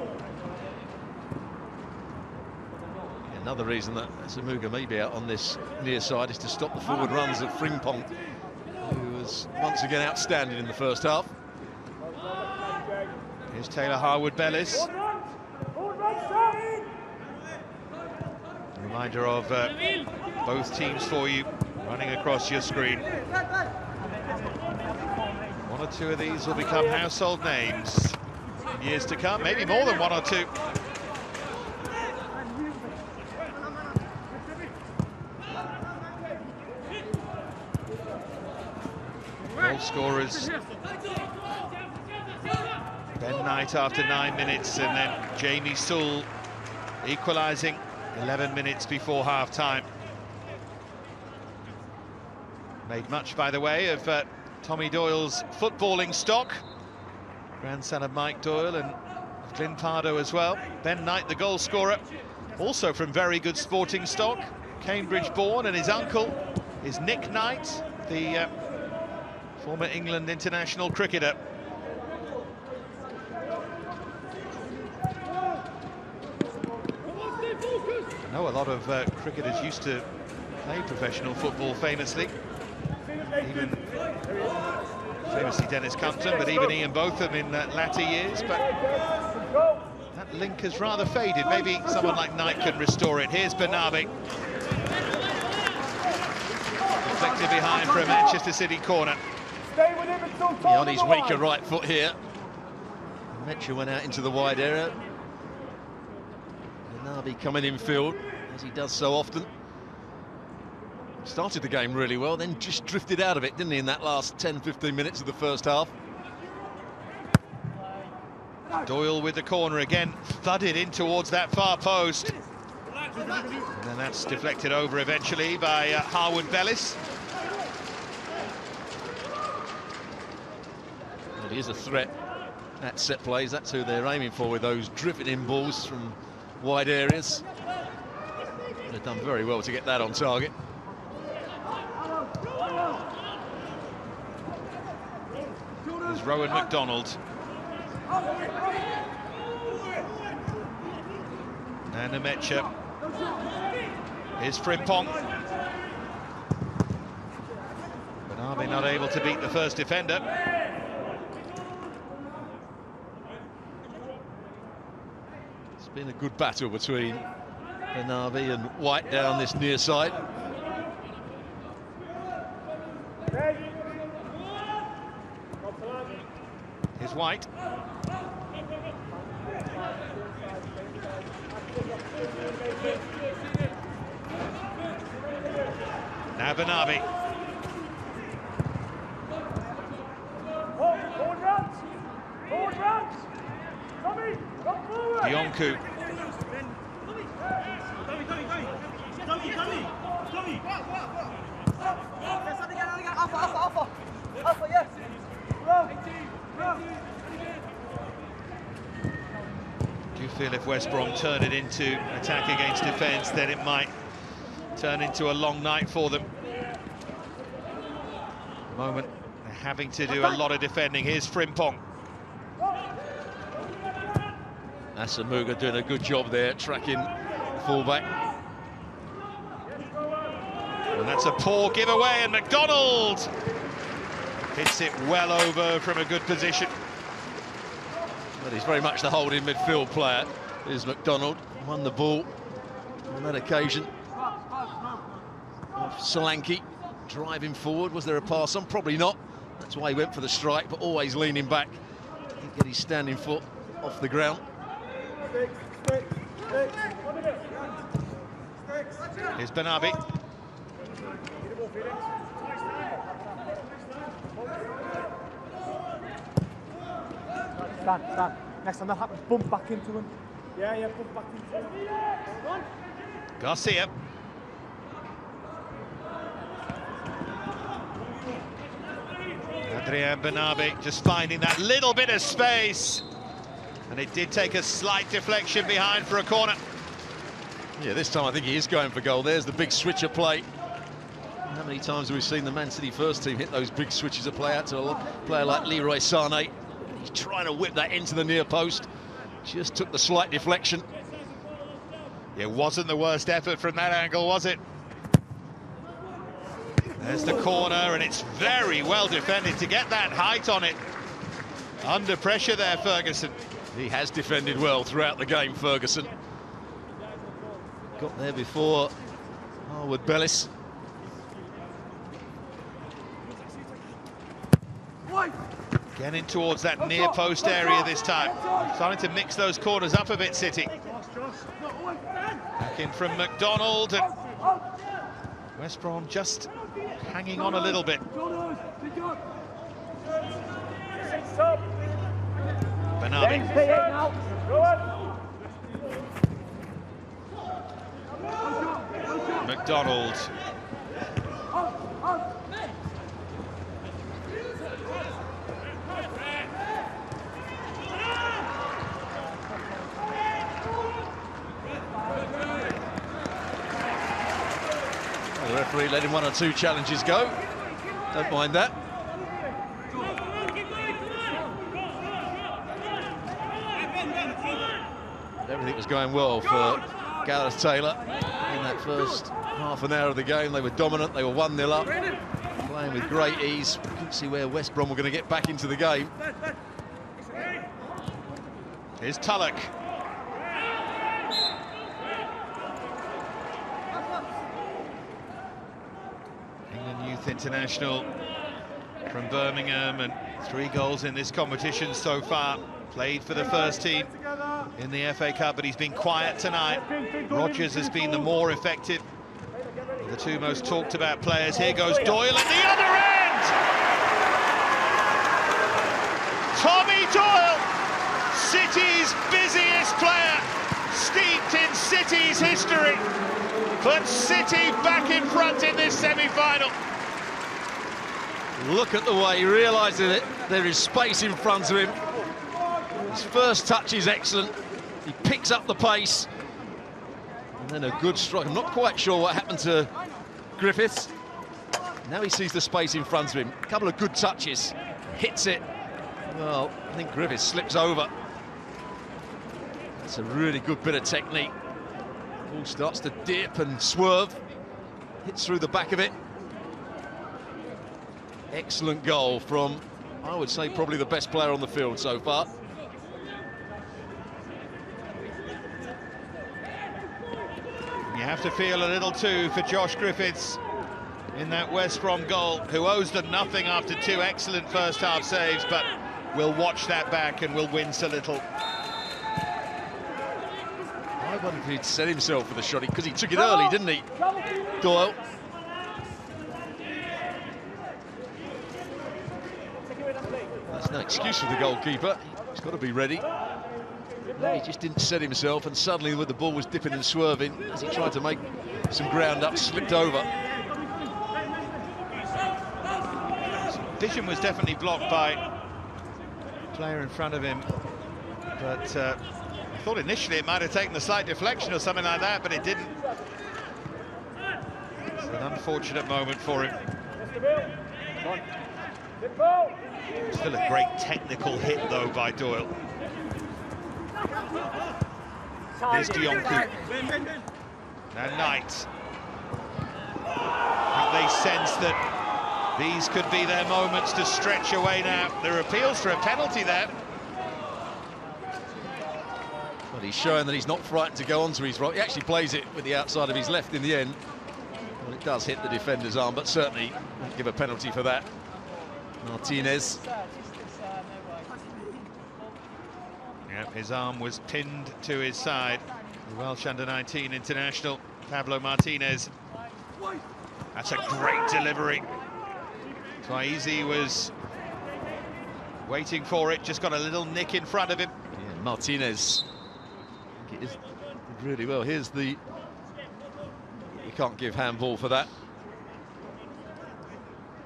Another reason that Zamuga may be out on this near side is to stop the forward runs of Frimpong, who was once again outstanding in the first half. Here's Taylor Harwood-Bellis. Reminder of both teams for you running across your screen. One or two of these will become household names in years to come, maybe more than one or two. Goal scorers. Ben Knight after 9 minutes, and then Jamie Sewell equalising 11 minutes before half-time. Made much, by the way, of Tommy Doyle's footballing stock. Grandson of Mike Doyle and of Glyn Pardo as well. Ben Knight, the goal scorer, also from very good sporting stock. Cambridge born, and his uncle is Nick Knight, the former England international cricketer. I know a lot of cricketers used to play professional football famously. Even famously Dennis Compton, but even Ian Botham in latter years. But that link has rather faded. Maybe someone like Knight can restore it. Here's Banabi. Deflected behind for a Manchester City corner. On his weaker right foot here. Metcha went out into the wide area. Banabi coming in field, as he does so often. Started the game really well, then just drifted out of it, didn't he, in that last 10-15 minutes of the first half. Doyle with the corner again, thudded in towards that far post. And then that's deflected over eventually by Harwood-Bellis. Well, he is a threat at set plays. That's who they're aiming for with those drifting in balls from wide areas. They've done very well to get that on target. There's Rowan McDonald. And Amecha. Here's Frimpong. Banabi not able to beat the first defender. It's been a good battle between Banabi and White down this near side. Here's White. Now Banabi. Dionku. Do you feel if West Brom turn it into attack against defence, then it might turn into a long night for them? At the moment, They're having to do a lot of defending. Here's Frimpong. Asamuga doing a good job there, tracking the fullback. And that's a poor giveaway, and McDonald hits it well over from a good position. But he's very much the holding midfield player. Here's McDonald, won the ball on that occasion. Solanke driving forward. Was there a pass on? Probably not. That's why he went for the strike, but always leaning back. Didn't get his standing foot off the ground. Here's Banabi. Stand. Next time that happens, bump back into him. Yeah, bump back into him. Garcia. Adrian Banabi just finding that little bit of space. And it did take a slight deflection behind for a corner. Yeah, this time I think he is going for goal. There's the big switcher play. How many times have we seen the Man City first team hit those big switches of play out to a player like Leroy Sané? He's trying to whip that into the near post. Just took the slight deflection. It wasn't the worst effort from that angle, was it? There's the corner, and it's very well defended to get that height on it. Under pressure there, Ferguson. He has defended well throughout the game, Ferguson. Got there before Harwood Bellis. Getting towards that near post area this time. Starting to mix those corners up a bit, City. Back in from McDonald. And West Brom just hanging on a little bit. Banabi. McDonald. The referee letting one or two challenges go. Don't mind that. Everything was going well for Gareth Taylor in that first half an hour of the game. They were dominant, they were 1-0 up, playing with great ease. We couldn't see where West Brom were going to get back into the game. Here's Tulloch. England Youth International from Birmingham, and 3 goals in this competition so far. Played for the first team in the FA Cup, but he's been quiet tonight. Rodgers has been the more effective. The 2 most talked about players. Here goes Doyle at the other end! Tommy Doyle, City's busiest player, steeped in City's history. Put City back in front in this semi-final. Look at the way he realises that there is space in front of him. His first touch is excellent. He picks up the pace. And then a good strike. I'm not quite sure what happened to Griffiths. Now he sees the space in front of him. A couple of good touches. Hits it. Well, I think Griffiths slips over. That's a really good bit of technique. Ball starts to dip and swerve. Hits through the back of it. Excellent goal from, I would say, probably the best player on the field so far. You have to feel a little too for Josh Griffiths in that West Brom goal, who owes them nothing after 2 excellent first half saves, but will watch that back and will wince a little. I wonder if he'd set himself for the shot, because he took it early, didn't he, Doyle? That's no excuse for the goalkeeper. He's got to be ready. No, he just didn't set himself, and suddenly when the ball was dipping and swerving, as he tried to make some ground up, slipped over. Vision was definitely blocked by the player in front of him, but I thought initially it might have taken a slight deflection or something like that, but it didn't. It's an unfortunate moment for him. Still a great technical hit, though, by Doyle. Here's De Jong. Now Knight. I think they sense that these could be their moments to stretch away now. There are appeals for a penalty there. Well, he's showing that he's not frightened to go onto his right. He actually plays it with the outside of his left in the end. Well, it does hit the defender's arm, but certainly won't give a penalty for that. Martinez. Yeah, his arm was pinned to his side. The Welsh under-19 international, Pablo Martinez. That's a great delivery. Twaizi was waiting for it, just got a little nick in front of him. Yeah, Martinez. I think it is really well. Here's the... You can't give handball for that.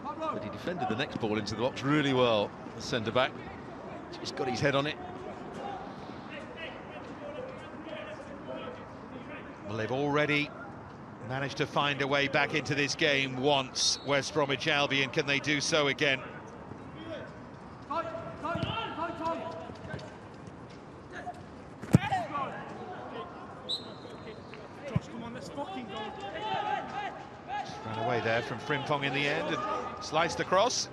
But he defended the next ball into the box really well. The centre-back just got his head on it. Well, they've already managed to find a way back into this game once. West Bromwich Albion, can they do so again? Just ran away there from Frimpong in the end and sliced across.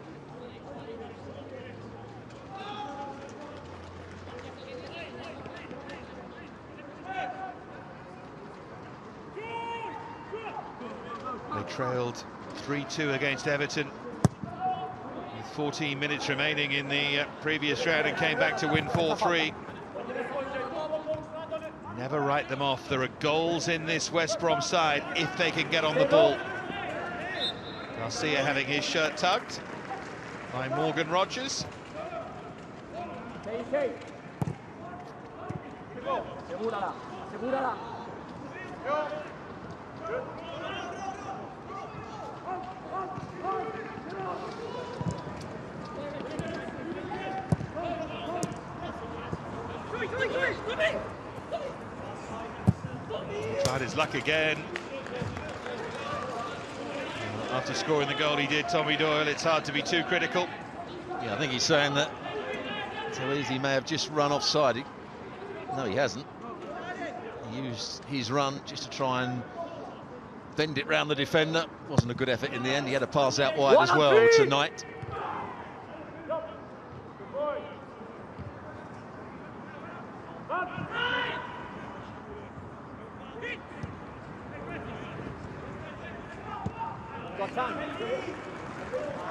They trailed 3-2 against Everton with 14 minutes remaining in the previous round and came back to win 4-3. Never write them off. There are goals in this West Brom side if they can get on the ball. Garcia having his shirt tugged by Morgan Rogers. Tried his luck again. After scoring the goal he did, Tommy Doyle, it's hard to be too critical. Yeah, I think he's saying that Twaizi may have just run offside. No, he hasn't. He used his run just to try and bend it round the defender. Wasn't a good effort in the end. He had a pass out wide as well tonight.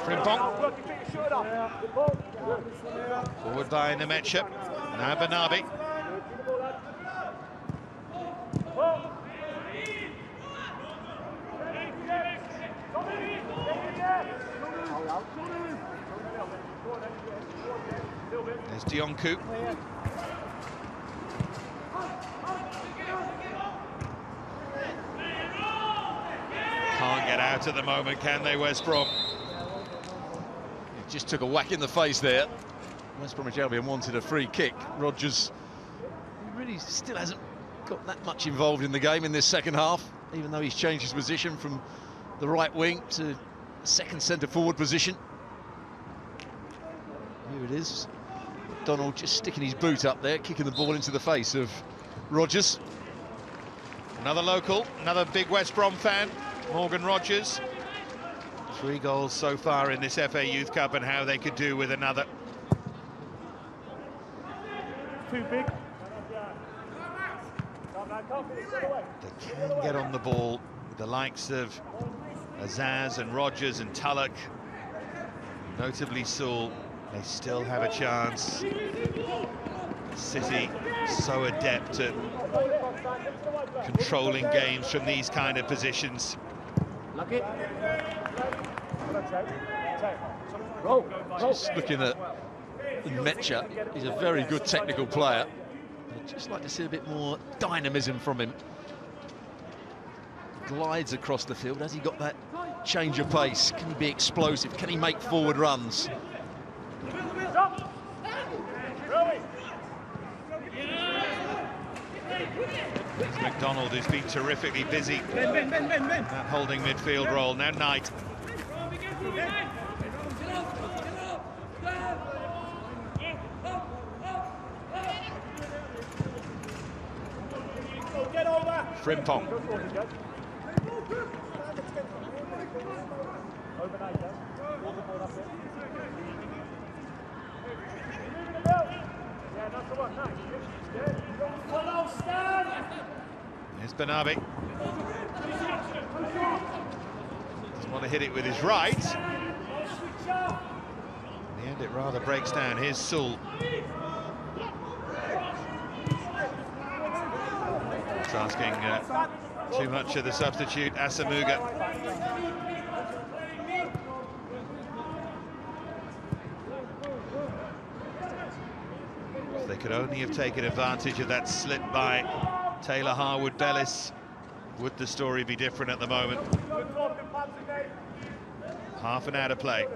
Frimpong. Forward by Nemetcha. Now Banabi. There's De Jong. Can't get out at the moment, can they, West Brom? Just took a whack in the face there. West Bromwich Albion wanted a free kick. Rogers really still hasn't got that much involved in the game in this second half, even though he's changed his position from the right wing to second centre-forward position. Here it is. Donald just sticking his boot up there, kicking the ball into the face of Rogers. Another local, another big West Brom fan, Morgan Rogers. 3 goals so far in this FA Youth Cup, and how they could do with another. Too big. They can get on the ball with the likes of Azaz and Rogers and Tulloch, notably Sewell. They still have a chance. City so adept at controlling games from these kind of positions. Just looking at Mecha, he's a very good technical player. I'd just like to see a bit more dynamism from him. Glides across the field. Has he got that change of pace? Can he be explosive? Can he make forward runs? It's McDonald who's been terrifically busy. That holding midfield role. Now Knight. Frimpong. Here's Bernabé. Doesn't want to hit it with his right. In the end, it rather breaks down. Here's Sul. It's asking too much of the substitute, Asamuga. If they could only have taken advantage of that slip by Taylor Harwood-Bellis, would the story be different at the moment? Half an hour to play.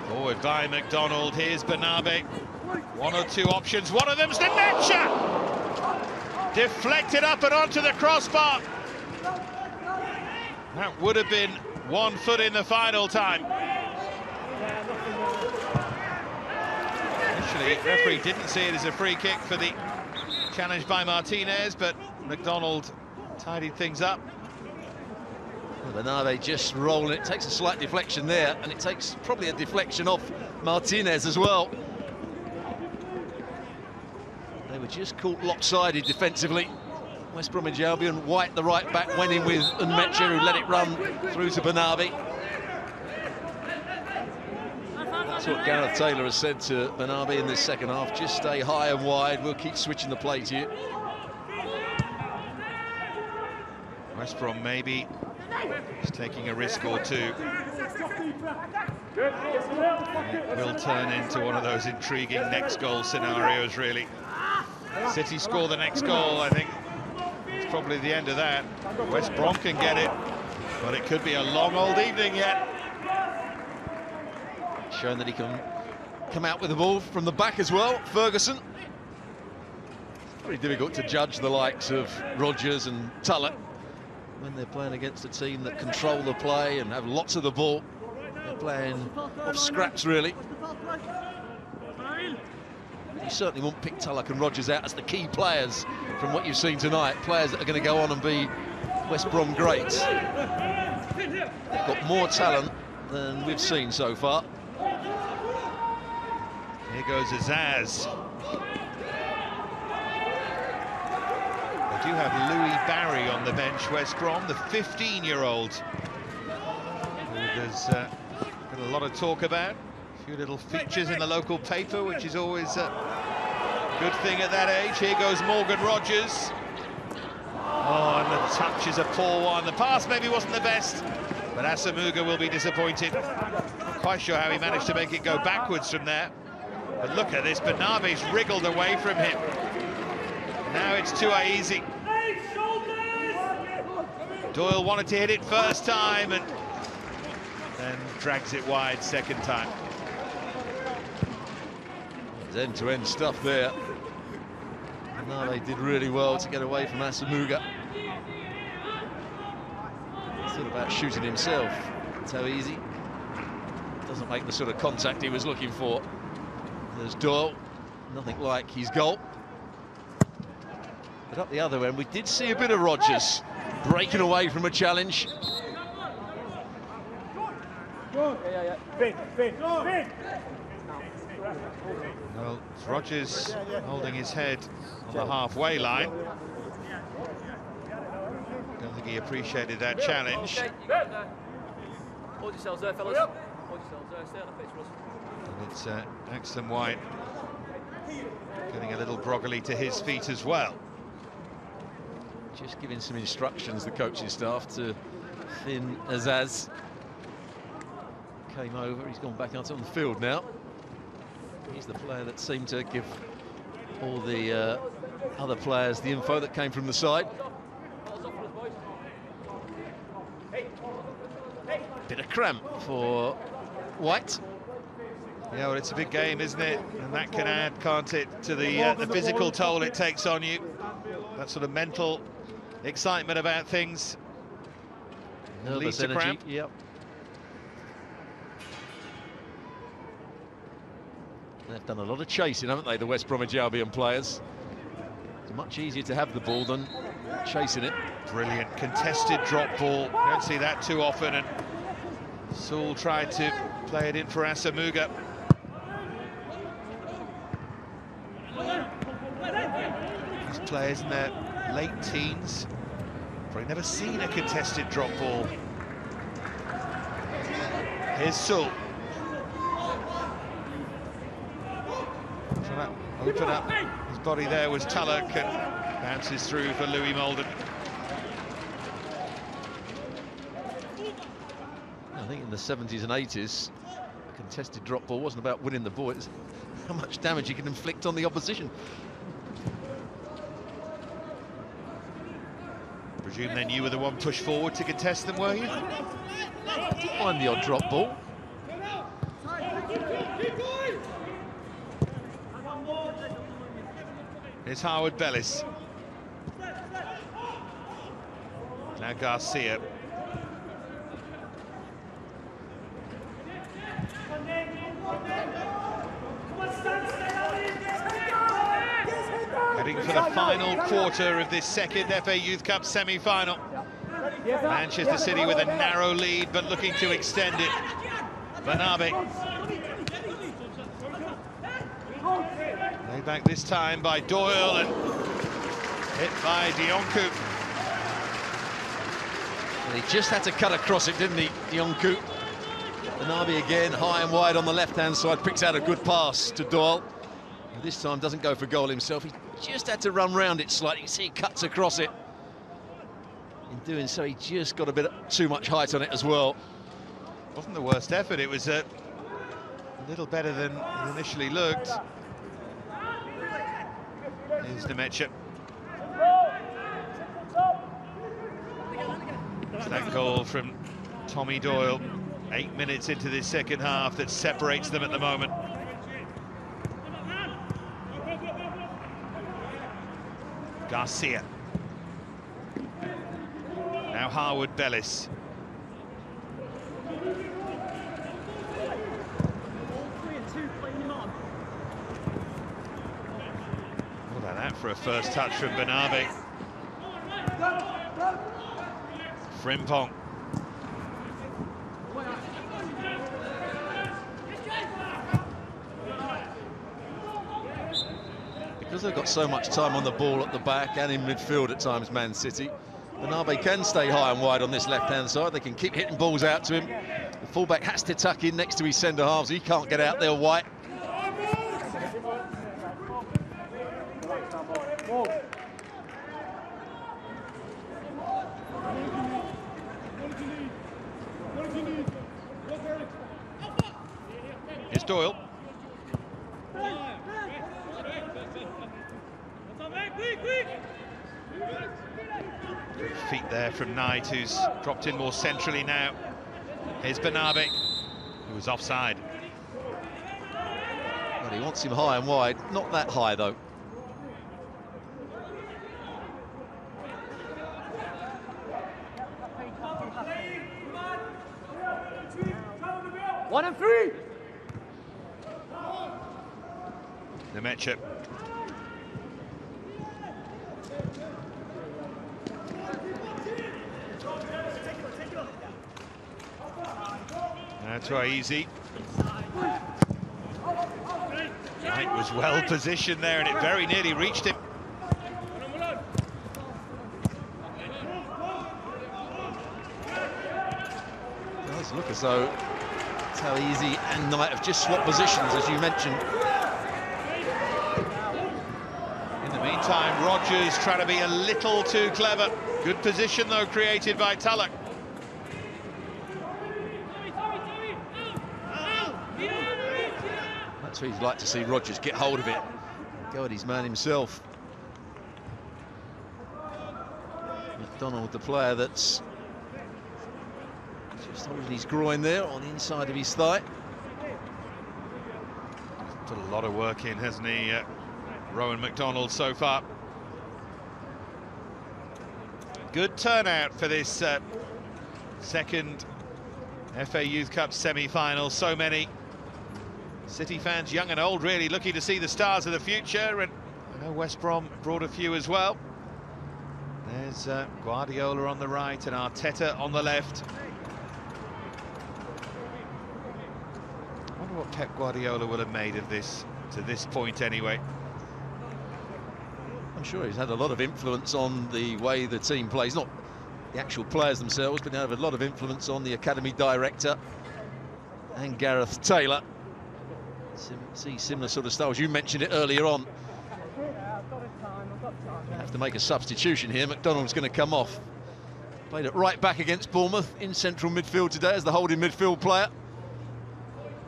Forward by McDonald. Here's Bernabé. One or two options. One of them's the net shot. Deflected up and onto the crossbar. That would have been 1 foot in the final time. Initially, the referee didn't see it as a free kick for the challenge by Martinez, but McDonald tidied things up. Well, Bernabé just rolling it, takes a slight deflection there, and it takes probably a deflection off Martinez as well. They were just caught lopsided defensively. West Bromwich Albion, White, the right back, went in with Unmeche, who let it run through to Bernabé. That's what Gareth Taylor has said to Bernabé in this second half. Just stay high and wide, we'll keep switching the play to you. West Brom maybe just taking a risk or two. It will turn into one of those intriguing next goal scenarios, really. City score the next goal, I think it's probably the end of that. West Brom can get it, but it could be a long old evening yet. Showing that he can come out with the ball from the back as well, Ferguson. It's very difficult to judge the likes of Rodgers and Tullett when they're playing against a team that control the play and have lots of the ball. They're playing off scraps, really. You certainly won't pick Tulloch and Rodgers out as the key players from what you've seen tonight, players that are going to go on and be West Brom greats. They've got more talent than we've seen so far. Here goes Azaz. They do have Louis Barry on the bench, West Brom, the 15-year-old. There's been a lot of talk about. A few little features in the local paper, which is always a good thing at that age. Here goes Morgan Rodgers. Oh, and the touch is a poor one. The pass maybe wasn't the best, but Asamuga will be disappointed. Not quite sure how he managed to make it go backwards from there. But look at this, Bernabé's wriggled away from him. Now it's too easy. Doyle wanted to hit it first time and then drags it wide second time. There's end-to-end stuff there. Bernabé did really well to get away from Asamuga. It's all about shooting himself. That's how easy. Doesn't make the sort of contact he was looking for. There's Doyle, nothing like his goal. But up the other end, we did see a bit of Rodgers breaking away from a challenge. Well, it's Rodgers holding his head on the halfway line. Don't think he appreciated that challenge. Hold yourselves there, fellas. Hold yourselves there. Stay on the pitch, Russ. And it's Axton White getting a little groggily to his feet as well. Just giving some instructions, the coaching staff, to Finn Azaz. Came over, he's gone back out on the field now. He's the player that seemed to give all the other players the info that came from the side. bit of cramp for White. Yeah, well, it's a big game, isn't it? And that can add, can't it, to the physical toll it takes on you. That sort of mental excitement about things leads to cramp. Yep. They've done a lot of chasing, haven't they, the West Bromwich Albion players? It's much easier to have the ball than chasing it. Brilliant contested drop ball. You don't see that too often, and Sewell tried to play it in for Asamuga. These players in their late teens, probably never seen a contested drop ball. Here's Sewell. Trying to open up his body there was Tulloch, and bounces through for Louis Molden. I think in the 70s and 80s, a contested drop ball wasn't about winning the ball, it's how much damage you can inflict on the opposition. Presume then you were the one pushed forward to contest them, were you? Find the odd drop ball. Here's Howard Bellis. Now Garcia. Heading for the final quarter of this second FA Youth Cup semi-final. Manchester City with a narrow lead, but looking to extend it. Bernabe. Laid back this time by Doyle and hit by Dionku. And he just had to cut across it, didn't he, Dionku? Bernabe again, high and wide on the left-hand side, picks out a good pass to Doyle. And this time doesn't go for goal himself, he just had to run round it slightly. You see he cuts across it. In doing so, he just got a bit too much height on it as well. Wasn't the worst effort, it was a little better than it initially looked. Here's Nemecha. That goal from Tommy Doyle, 8 minutes into this second half, that separates them at the moment. Garcia. Now Howard Bellis. What about that for a first touch from Bernabe? Frimpong. Because they've got so much time on the ball at the back and in midfield at times, Man City, Bernabe can stay high and wide on this left-hand side. They can keep hitting balls out to him. The fullback has to tuck in next to his centre-halves. He can't get out there, White. Here's Doyle. Feet there from Knight, who's dropped in more centrally now. Here's Bernabe, who was offside. Well, he wants him high and wide. Not that high, though. One and three. Nemecha. That's why easy. Knight was well positioned there, and it very nearly reached him. It does look as though Easy and Knight have just swapped positions, as you mentioned. In the meantime, Rodgers trying to be a little too clever. Good position, though, created by Tulloch. That's what he'd like to see Rodgers get hold of it. Go at his man himself. McDonald, the player that's Just holding his groin there on the inside of his thigh. Put a lot of work in, hasn't he, Rowan McDonald, so far. Good turnout for this second FA Youth Cup semi-final. So many City fans, young and old, really looking to see the stars of the future, and I know West Brom brought a few as well. There's Guardiola on the right and Arteta on the left. I wonder what Pep Guardiola will have made of this, to this point anyway. I'm sure he's had a lot of influence on the way the team plays, not the actual players themselves, but they have a lot of influence on the academy director and Gareth Taylor. See similar sort of styles. You mentioned it earlier on. Have to make a substitution here. McDonald's going to come off. Played it right back against Bournemouth in central midfield today as the holding midfield player.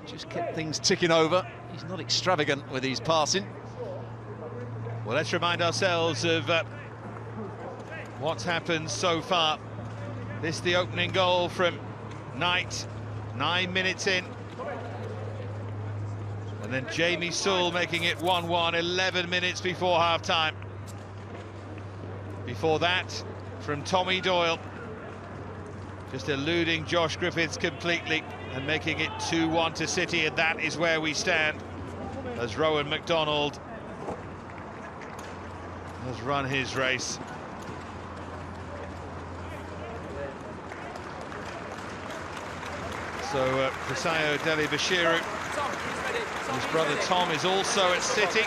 Just kept things ticking over. He's not extravagant with his passing. Well, let's remind ourselves of what's happened so far. This the opening goal from Knight, 9 minutes in. And then Jamie Sewell making it 1-1, 11 minutes before half-time. Before that, from Tommy Doyle, just eluding Josh Griffiths completely and making it 2-1 to City, and that is where we stand as Rowan McDonald has run his race. So Prisayo Deli Bashiru, his brother Tom, is also at City.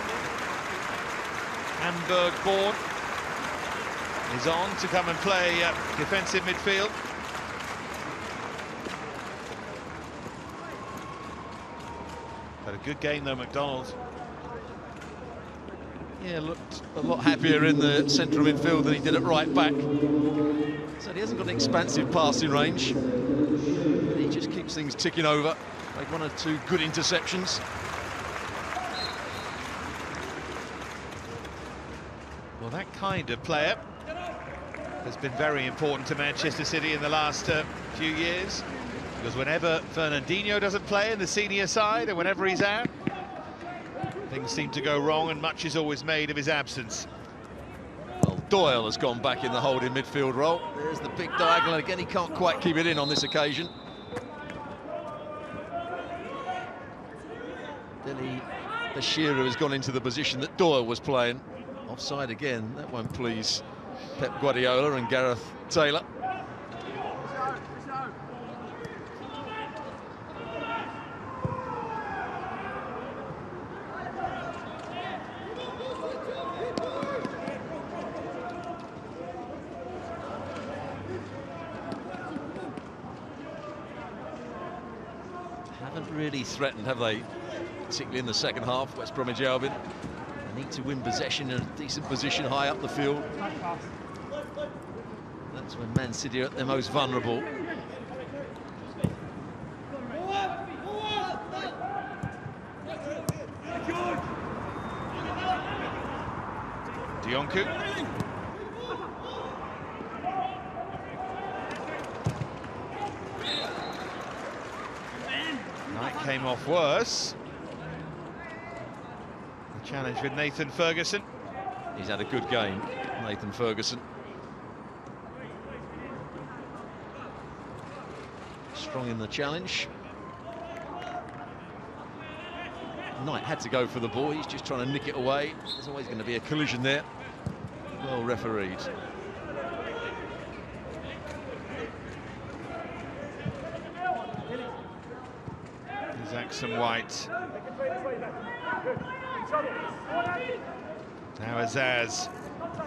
Hamburg born, is on to come and play defensive midfield. Had a good game though, McDonald. Yeah, looked a lot happier in the central midfield than he did at right back. So he hasn't got an expansive passing range. He just keeps things ticking over. Made 1 or 2 good interceptions. Well, that kind of player has been very important to Manchester City in the last few years, because whenever Fernandinho doesn't play in the senior side, and whenever he's out, things seem to go wrong, and much is always made of his absence. Well, Doyle has gone back in the holding midfield role. There's the big diagonal again. He can't quite keep it in on this occasion. Deli Bashiru has gone into the position that Doyle was playing. Offside again. That won't please Pep Guardiola and Gareth Taylor. Haven't really threatened, have they? Particularly in the second half, West Bromwich Albion. They need to win possession in a decent position high up the field. That's when Man City are at their most vulnerable. Dionku. Knight came off worse. The challenge with Nathan Ferguson. He's had a good game, Nathan Ferguson. Strong in the challenge. Knight had to go for the ball. He's just trying to nick it away. There's always going to be a collision there. Well refereed. Jackson White. Now Azaz,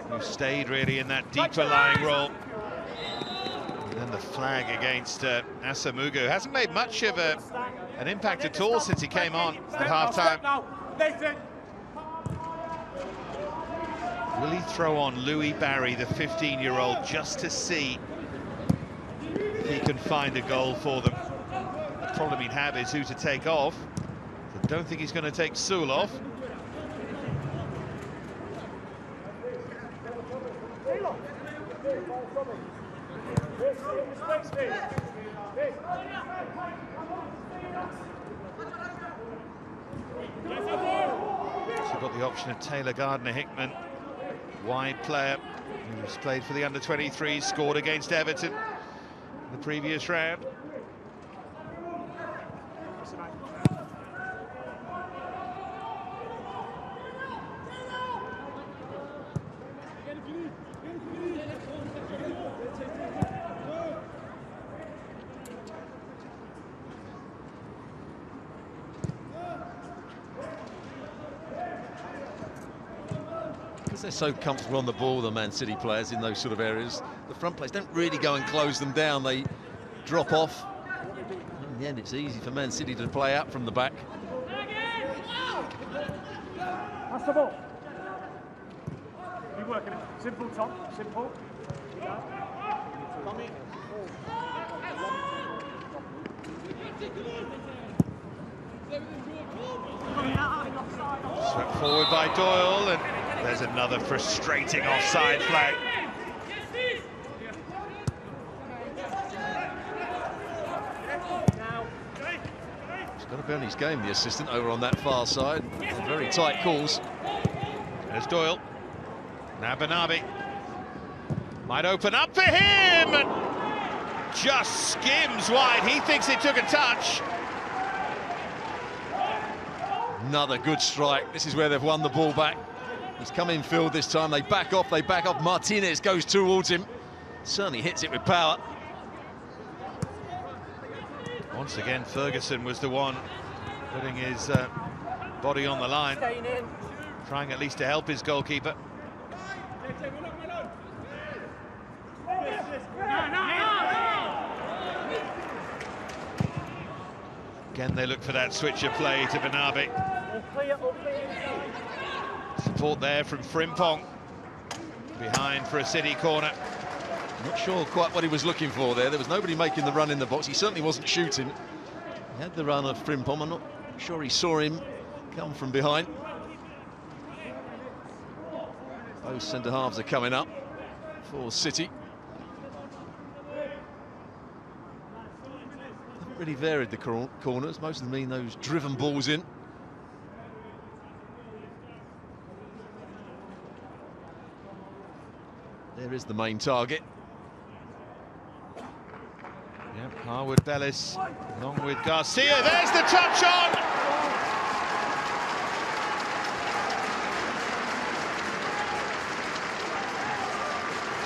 who stayed really in that deeper lying role. And then the flag against Asamugu. Hasn't made much of an impact at all since he came on at half-time. Will he throw on Louis Barry, the 15-year-old, just to see if he can find a goal for them? The problem he'd have is who to take off. I don't think he's going to take Sewell off. So got the option of Taylor Gardner-Hickman, wide player who's played for the under-23s, scored against Everton in the previous round. They're so comfortable on the ball, the Man City players, in those sort of areas. The front players don't really go and close them down. They drop off. In the end, it's easy for Man City to play out from the back. That's the ball. Keep working it. Simple, Tom. Simple. Come in. Swept forward by Doyle, and there's another frustrating offside flag. He's got to be on his game, the assistant, over on that far side. Very tight calls. There's Doyle. Now Banabi. Might open up for him, and just skims wide. He thinks it took a touch. Another good strike. This is where they've won the ball back. He's come in field this time. They back off. Martinez goes towards him. Certainly hits it with power. Once again, Ferguson was the one putting his body on the line, trying at least to help his goalkeeper. Again, they look for that switch of play to Banabi. Support there from Frimpong. Behind for a City corner. Not sure quite what he was looking for there. There was nobody making the run in the box. He certainly wasn't shooting. He had the run of Frimpong. I'm not sure he saw him come from behind. Both centre-halves are coming up for City. Haven't really varied the corners. Most of them mean those driven balls in. There is the main target. Yep, Harwood Bellis along with Garcia. There's the touch on!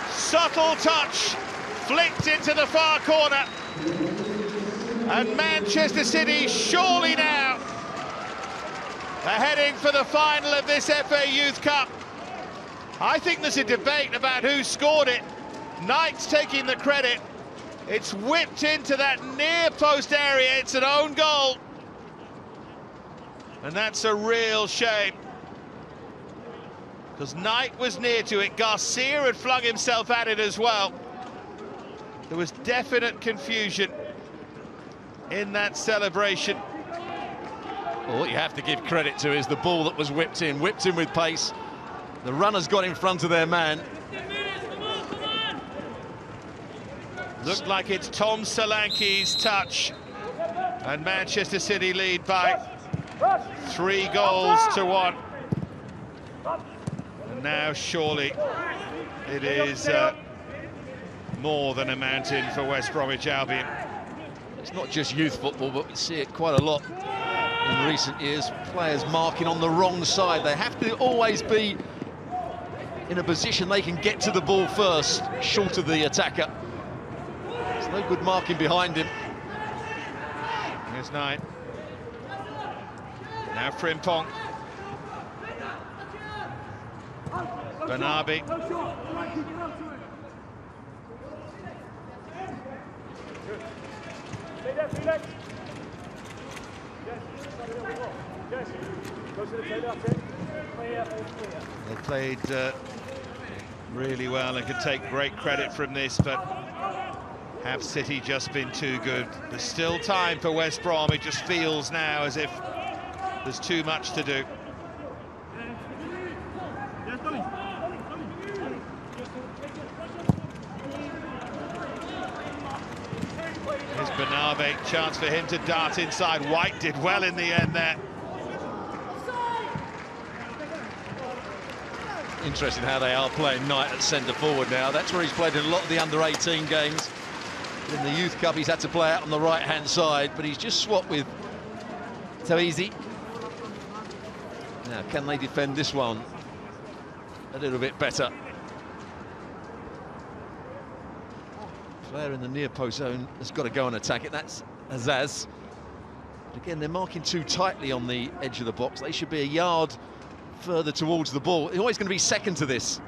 Subtle touch, flicked into the far corner. And Manchester City surely now are heading for the final of this FA Youth Cup. I think there's a debate about who scored it. Knight's taking the credit. It's whipped into that near post area. It's an own goal. And that's a real shame, because Knight was near to it. Garcia had flung himself at it as well. There was definite confusion in that celebration. Well, what you have to give credit to is the ball that was whipped in with pace. The runners got in front of their man. Looked like it's Tom Solanke's touch, and Manchester City lead by 3 goals to 1. And now surely it is more than a mountain for West Bromwich Albion. It's not just youth football, but we see it quite a lot in recent years. Players marking on the wrong side. They have to always be in a position they can get to the ball first, short of the attacker. There's no good marking behind him. Here's Knight. Now Frimpong. Banabi. They played really well and could take great credit from this, but have City just been too good? There's still time for West Brom. It just feels now as if there's too much to do. Here's Nave, chance for him to dart inside. White did well in the end there. Interesting how they are playing Knight at centre forward now. That's where he's played in a lot of the under-18 games. In the Youth Cup, he's had to play out on the right-hand side, but he's just swapped with Tawizi. Now, can they defend this one a little bit better? Player in the near post zone has got to go and attack it. That's Azaz. But again, they're marking too tightly on the edge of the box. They should be a yard further towards the ball. They're always going to be second to this.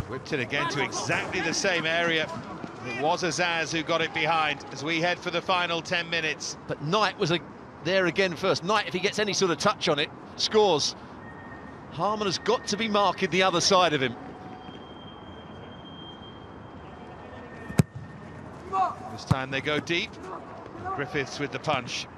Whipped it again to exactly the same area. It was Azaz who got it behind as we head for the final 10 minutes. But Knight was there again first. Knight, if he gets any sort of touch on it, scores. Harmon has got to be marking the other side of him. This time they go deep. Griffiths with the punch.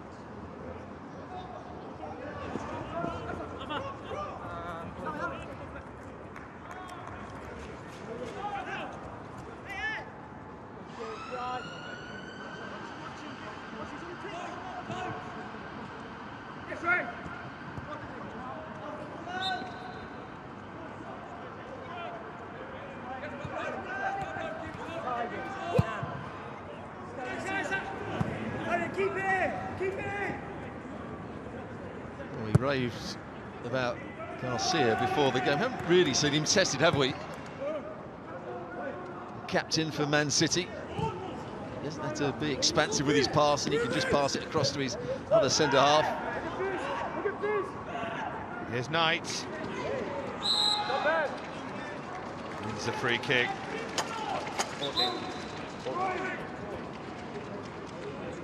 Well, he raved about Garcia before the game. Haven't really seen him tested, have we? Captain for Man City. He doesn't have to be expansive with his pass, and he can just pass it across to his other centre half. Here's Knight. It's a free kick.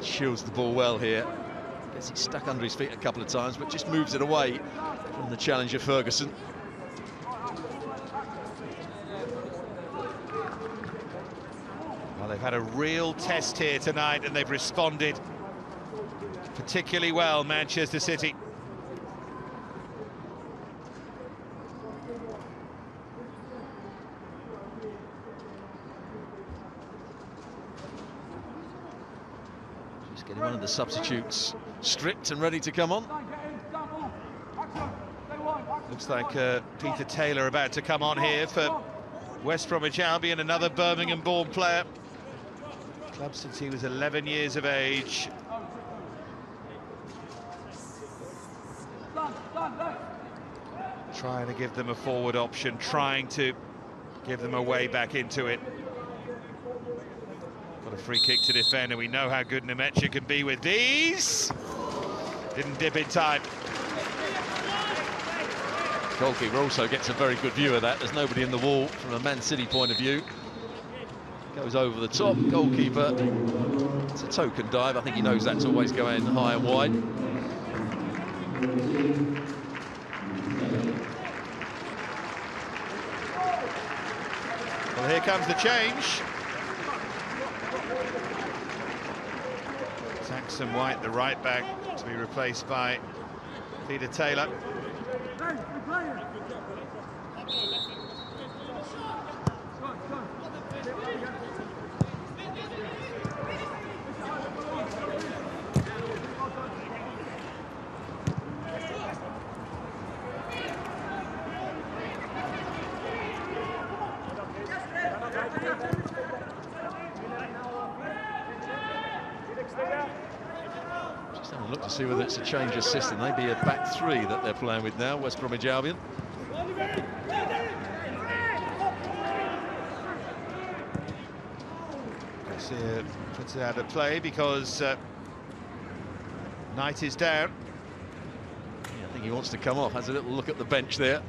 Shields the ball well here. Gets it stuck under his feet a couple of times, but just moves it away from the challenger Ferguson. Well, they've had a real test here tonight, and they've responded particularly well, Manchester City. Just getting one of the substitutes stripped and ready to come on. Looks like Peter Taylor about to come on here for West Bromwich Albion, another Birmingham-born player. Club since he was 11 years of age. Trying to give them a forward option, trying to give them a way back into it. Got a free kick to defend, and we know how good Nemecha can be with these. Didn't dip in time. Goalkeeper also gets a very good view of that. There's nobody in the wall from a Man City point of view. Goes over the top. Goalkeeper, it's a token dive. I think he knows that's always going high and wide. Well, here comes the change. Saxon White, the right back, to be replaced by Peter Taylor. Just having a look to see whether it's a change of system. Maybe a back three that they're playing with now, West Bromwich Albion. Garcia puts it out of play because Knight is down. Yeah, I think he wants to come off. Has a little look at the bench there.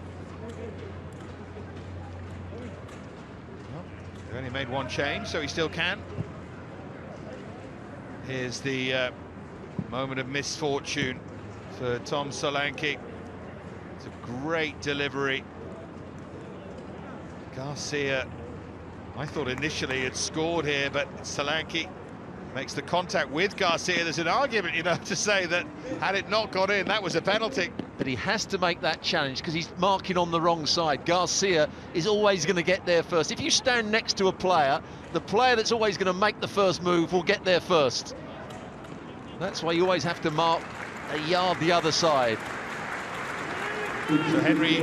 Well, they've only made one change, so he still can. Here's the moment of misfortune for Tom Solanke. It's a great delivery. Garcia, I thought initially had scored here, but Solanke makes the contact with Garcia. There's an argument, you know, to say that had it not gone in, that was a penalty. but he has to make that challenge because he's marking on the wrong side. Garcia is always going to get there first. If you stand next to a player, the player that's always going to make the first move will get there first. That's why you always have to mark a yard the other side. So Henry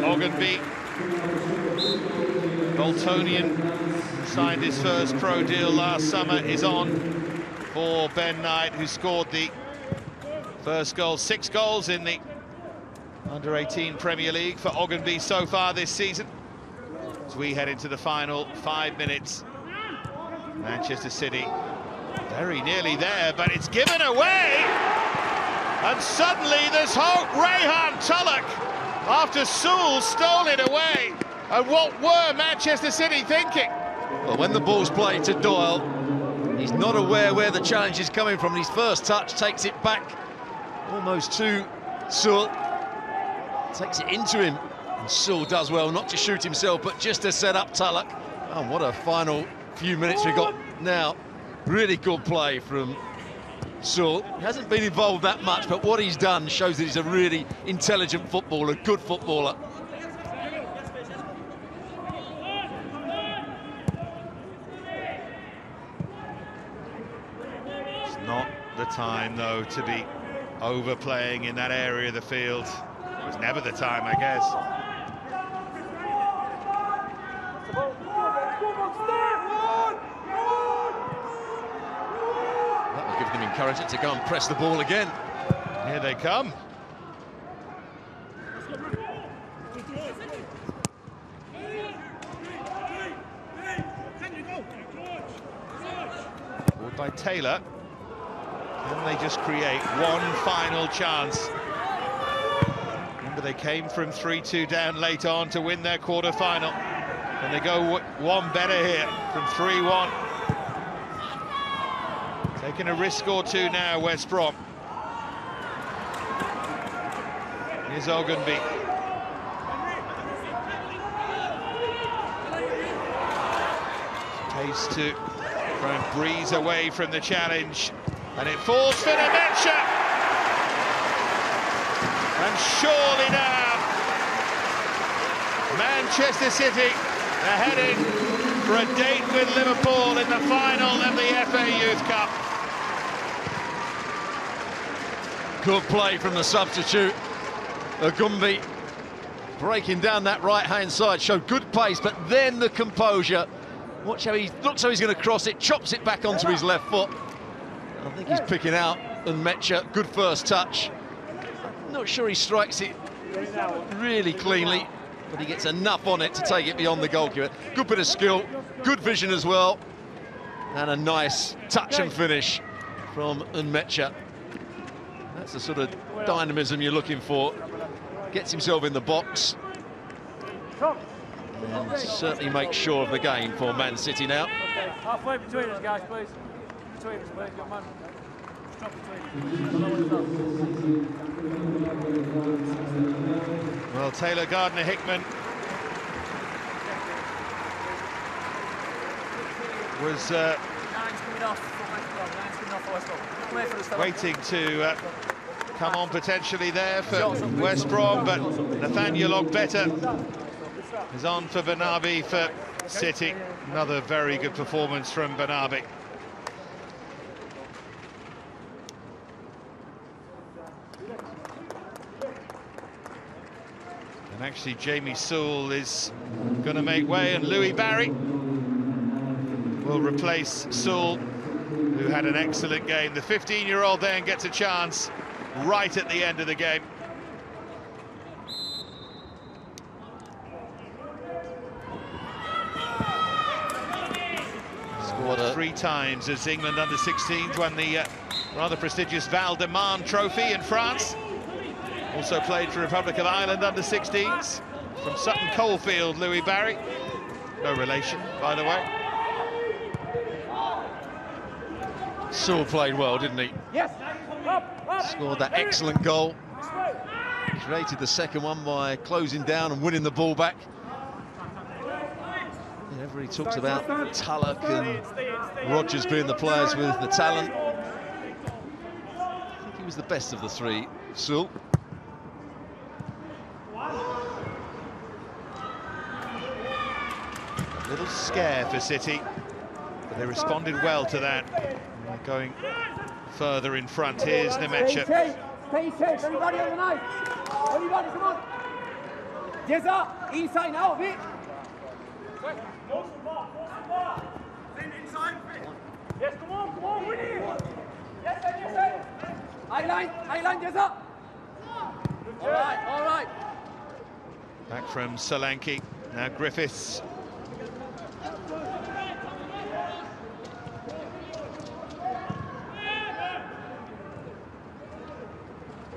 Ogdenby, Boltonian, signed his first pro deal last summer, is on for Ben Knight, who scored the first goal. 6 goals in the Under-18 Premier League for Ogdenby so far this season. As we head into the final 5 minutes, Manchester City very nearly there, but it's given away. And suddenly there's hope. Rayhan Tulloch, after Sewell stole it away. And what were Manchester City thinking? Well, when the ball's played to Doyle, he's not aware where the challenge is coming from. His first touch takes it back almost to Sewell. Takes it into him. And Sewell does well not to shoot himself, but just to set up Tulloch. Oh, what a final few minutes we got now. Really good play from Sewell. He hasn't been involved that much, but what he's done shows that he's a really intelligent footballer, good footballer. It's not the time, though, to be overplaying in that area of the field. It was never the time, I guess. That will give them encouragement to go and press the ball again. Here they come. Ball by Taylor. Can they just create one final chance? Remember, they came from 3-2 down late on to win their quarter-final. And they go one better here from 3-1. Taking a risk or two now, West Brom. Here's Ogdenby. Pace to try and breeze away from the challenge. And it falls for Nemetsha. And surely now, Manchester City are heading for a date with Liverpool in the final of the FA Youth Cup. Good play from the substitute. Ogdenby breaking down that right-hand side, showed good pace, but then the composure. Watch how he looks how he's going to cross it, chops it back onto his left foot. I think he's picking out Metcha. Good first touch. Not sure he strikes it really cleanly, but he gets enough on it to take it beyond the goalkeeper. Good bit of skill, good vision as well, and a nice touch and finish from Metcha. That's the sort of dynamism you're looking for. Gets himself in the box. And certainly makes sure of the game for Man City now. Okay, halfway between us, guys, please. Between us, please, young man. Stop between us. Well, Taylor Gardner-Hickman was waiting to come on potentially there for West Brom, but Nathaniel Ogbeta is on for Banabi for City. Another very good performance from Banabi. And actually Jamie Sewell is going to make way, and Louis Barry will replace Sewell, who had an excellent game. The 15-year-old then gets a chance right at the end of the game. Scored 3 times as England under-16s won the rather prestigious Val de Marne Trophy in France. Also played for Republic of Ireland under-16s. From Sutton Coldfield, Louis Barry. No relation, by the way. Sewell played well, didn't he? Yes. Scored that excellent goal. Created the second one by closing down and winning the ball back. Everybody talks about Tulloch and Rodgers being the players with the talent. I think he was the best of the 3, Sewell. little scare for City, but they responded well to that. They're going further in front. Here's Nemecha. Stay safe, everybody on the knife. Everybody, come on. Jezza, inside now, bit. Yes, come on, win it! Yes. Highline, Jezza. All right. Back from Solanke, now Griffiths.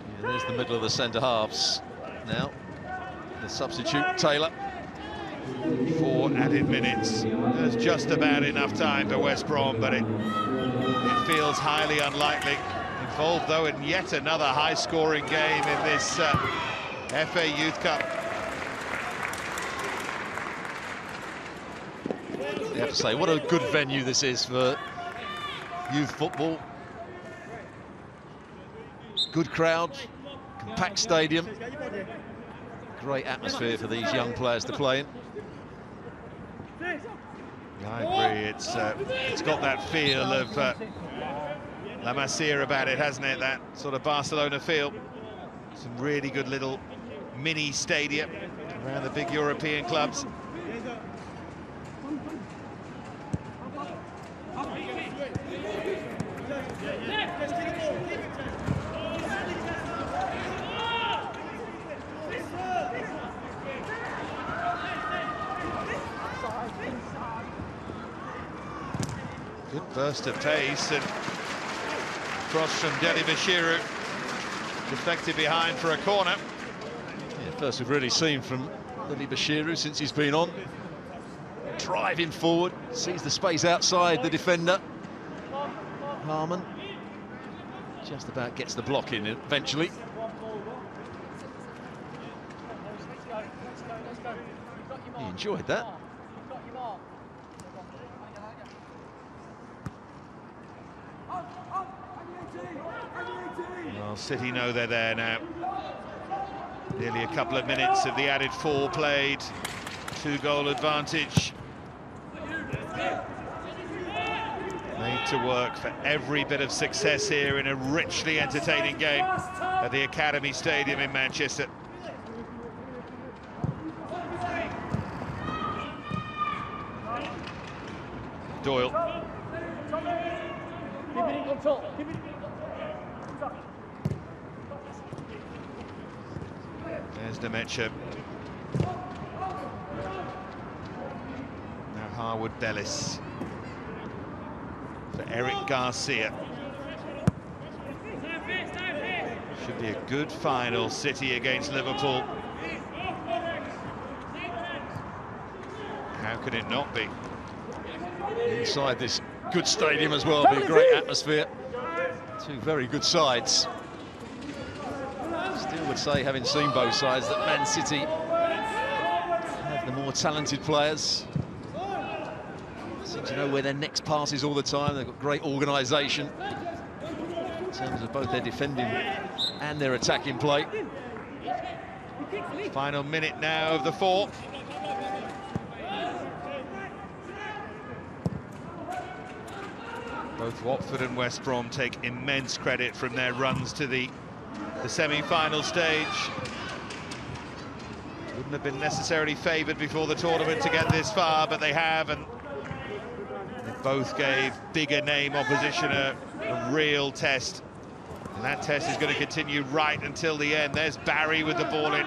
Yeah, there's the middle of the centre halves now. The substitute, Taylor. 4 added minutes. There's just about enough time for West Brom, but it feels highly unlikely. Involved, though, in yet another high-scoring game in this FA Youth Cup. You have to say, what a good venue this is for youth football. Good crowd, compact stadium. Great atmosphere for these young players to play in. Yeah, I agree. It's got that feel of La Masia about it, hasn't it? That sort of Barcelona feel. Some really good little mini stadia around the big European clubs. Good burst of pace and cross from Deli Bashiru, deflected behind for a corner. Yeah, first we've really seen from Deli Bashiru since he's been on. Driving forward, sees the space outside the defender. Harmon just about gets the block in eventually. He enjoyed that. Well, City know they're there now. Nearly a couple of minutes of the added 4 played. 2-goal advantage. Made to work for every bit of success here in a richly entertaining game at the Academy Stadium in Manchester. Doyle. Keep it in control. There's Nemecha. Now Harwood Bellis. For Eric Garcia. Should be a good final, City against Liverpool. How could it not be? Inside this good stadium as well, be a great atmosphere. 2 very good sides. Still would say, having seen both sides, that Man City have the more talented players. Seem to know where their next pass is all the time. They've got great organisation in terms of both their defending and their attacking play. Final minute now of the 4. Both Watford and West Brom take immense credit from their runs to the semi-final stage. Wouldn't have been necessarily favoured before the tournament to get this far, but they have, and they both gave bigger name opposition a real test. And that test is going to continue right until the end. There's Barry with the ball in.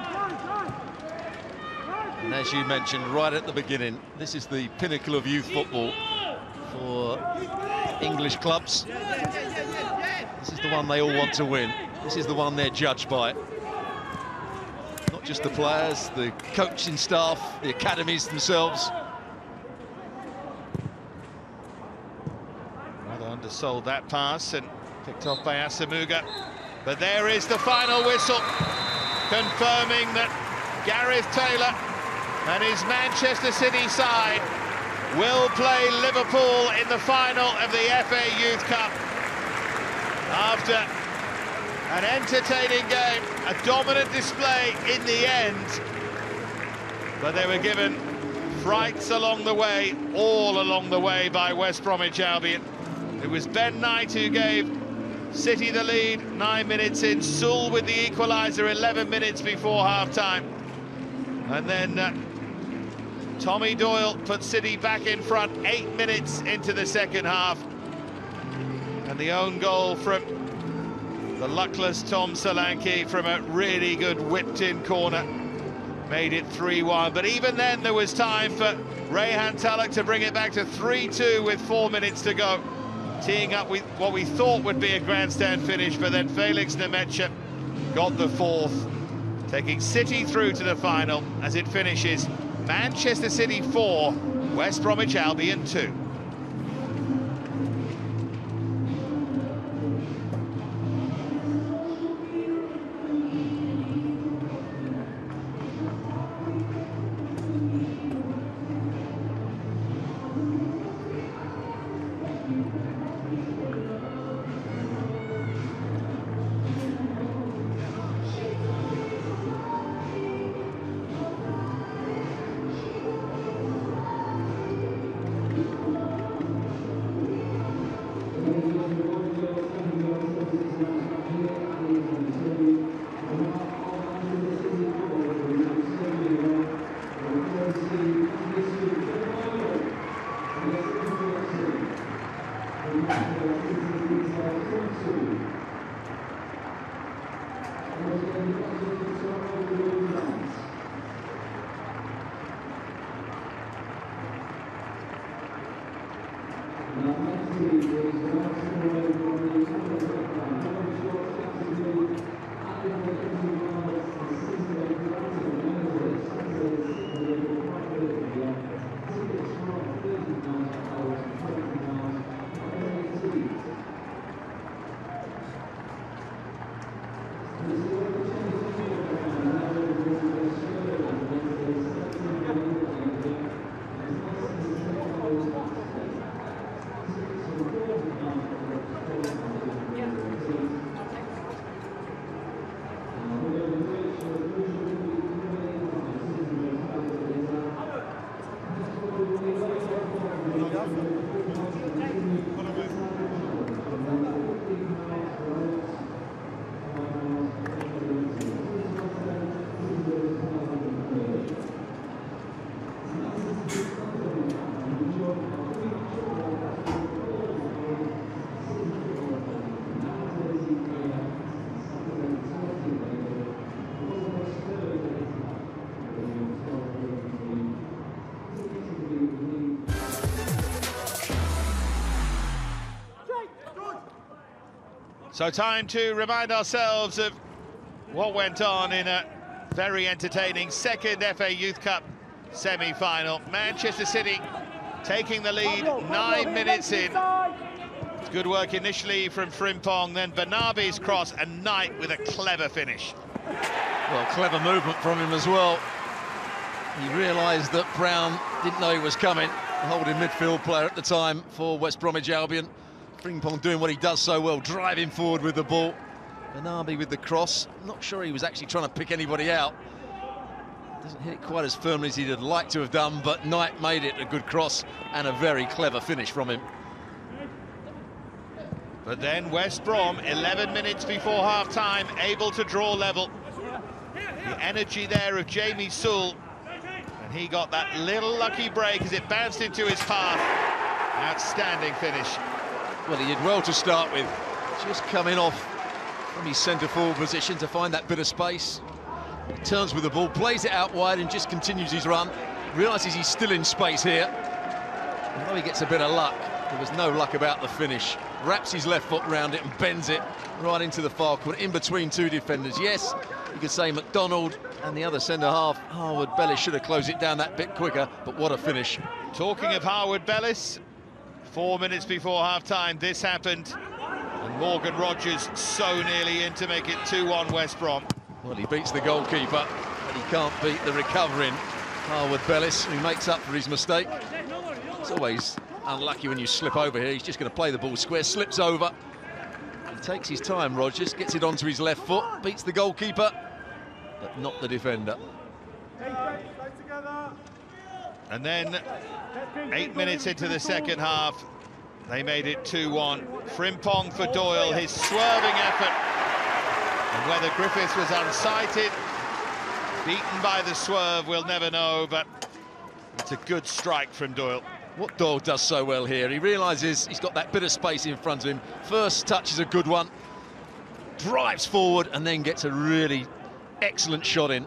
And as you mentioned right at the beginning, this is the pinnacle of youth football for English clubs. This is the one they all want to win. This is the one they're judged by. Not just the players, the coaching staff, the academies themselves. Rather undersold that pass and picked off by Asamuga. But there is the final whistle, confirming that Gareth Taylor and his Manchester City side will play Liverpool in the final of the FA Youth Cup. After an entertaining game, a dominant display in the end, but they were given Frights along the way, all along the way by West Bromwich Albion. It was Ben Knight who gave City the lead 9 minutes in. Sewell with the equaliser 11 minutes before half-time. And then Tommy Doyle put City back in front 8 minutes into the second half. And the own goal from the luckless Tom Solanke from a really good whipped-in corner made it 3-1. But even then there was time for Rayhan Tulloch to bring it back to 3-2 with 4 minutes to go, teeing up with what we thought would be a grandstand finish, but then Felix Nemetcha got the fourth, taking City through to the final as it finishes Manchester City 4, West Bromwich Albion 2. So time to remind ourselves of what went on in a very entertaining second FA Youth Cup semi-final. Manchester City taking the lead 9 minutes in. It's good work initially from Frimpong, then Bernabe's cross, and Knight with a clever finish. Well, clever movement from him as well. He realised that Brown didn't know he was coming. The holding midfield player at the time for West Bromwich Albion. Frimpong doing what he does so well, driving forward with the ball. Bernabe with the cross. Not sure he was actually trying to pick anybody out. Doesn't hit it quite as firmly as he'd like to have done, but Knight made it a good cross and a very clever finish from him. But then West Brom, 11 minutes before half-time, able to draw level. The energy there of Jamie Sewell, and he got that little lucky break as it bounced into his path. Outstanding finish. Well, he did well to start with, just coming off from his centre-forward position to find that bit of space. He turns with the ball, plays it out wide and just continues his run. Realises he's still in space here. Although he gets a bit of luck, there was no luck about the finish. Wraps his left foot round it and bends it right into the far corner, in between two defenders. Yes, you could say McDonald and the other centre-half, Harwood-Bellis, should have closed it down that bit quicker, but what a finish. Talking of Harwood-Bellis, 4 minutes before half-time, this happened, and Morgan Rogers so nearly in to make it 2-1 West Brom. Well, he beats the goalkeeper, but he can't beat the recovering Harwood-Bellis, who makes up for his mistake. It's always unlucky when you slip over here. He's just going to play the ball square, slips over. He takes his time, Rogers, gets it onto his left foot, beats the goalkeeper, but not the defender. And then 8 minutes into the second half, they made it 2-1. Frimpong for Doyle, his swerving effort. And whether Griffiths was unsighted, beaten by the swerve, we'll never know, but it's a good strike from Doyle. What Doyle does so well here, he realises he's got that bit of space in front of him. First touch is a good one, drives forward and then gets a really excellent shot in.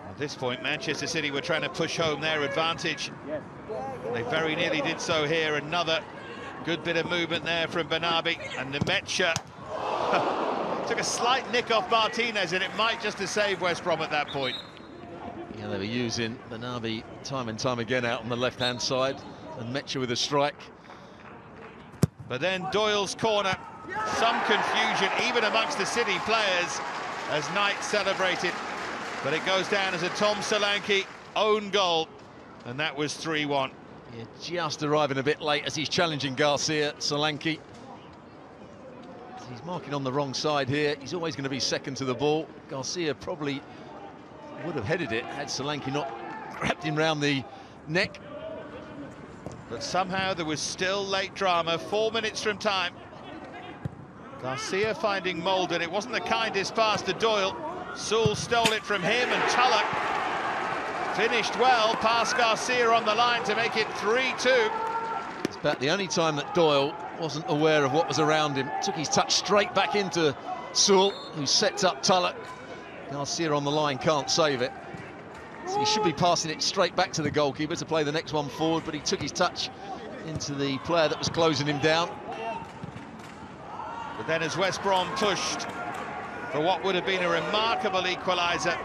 At this point, Manchester City were trying to push home their advantage. They very nearly did so here. Another good bit of movement there from Bernabei, and Nemecha took a slight nick off Martinez, and it might just have saved West Brom at that point. Yeah, they were using Bernabei time and time again out on the left-hand side, and Mecha with a strike. But then Doyle's corner, some confusion even amongst the City players as Knight celebrated, but it goes down as a Tom Solanke own goal, and that was 3-1. Yeah, just arriving a bit late as he's challenging Garcia. Solanke, he's marking on the wrong side here. He's always going to be second to the ball. Garcia probably would have headed it had Solanke not grabbed him round the neck. But somehow there was still late drama, 4 minutes from time. Garcia finding Molden. It wasn't the kindest pass to Doyle. Sewell stole it from him, and Tulloch finished well past Garcia on the line to make it 3-2. It's about the only time that Doyle wasn't aware of what was around him. Took his touch straight back into Sewell, who sets up Tulloch. Garcia on the line can't save it. So he should be passing it straight back to the goalkeeper to play the next one forward, but he took his touch into the player that was closing him down. But then as West Brom pushed for what would have been a remarkable equaliser,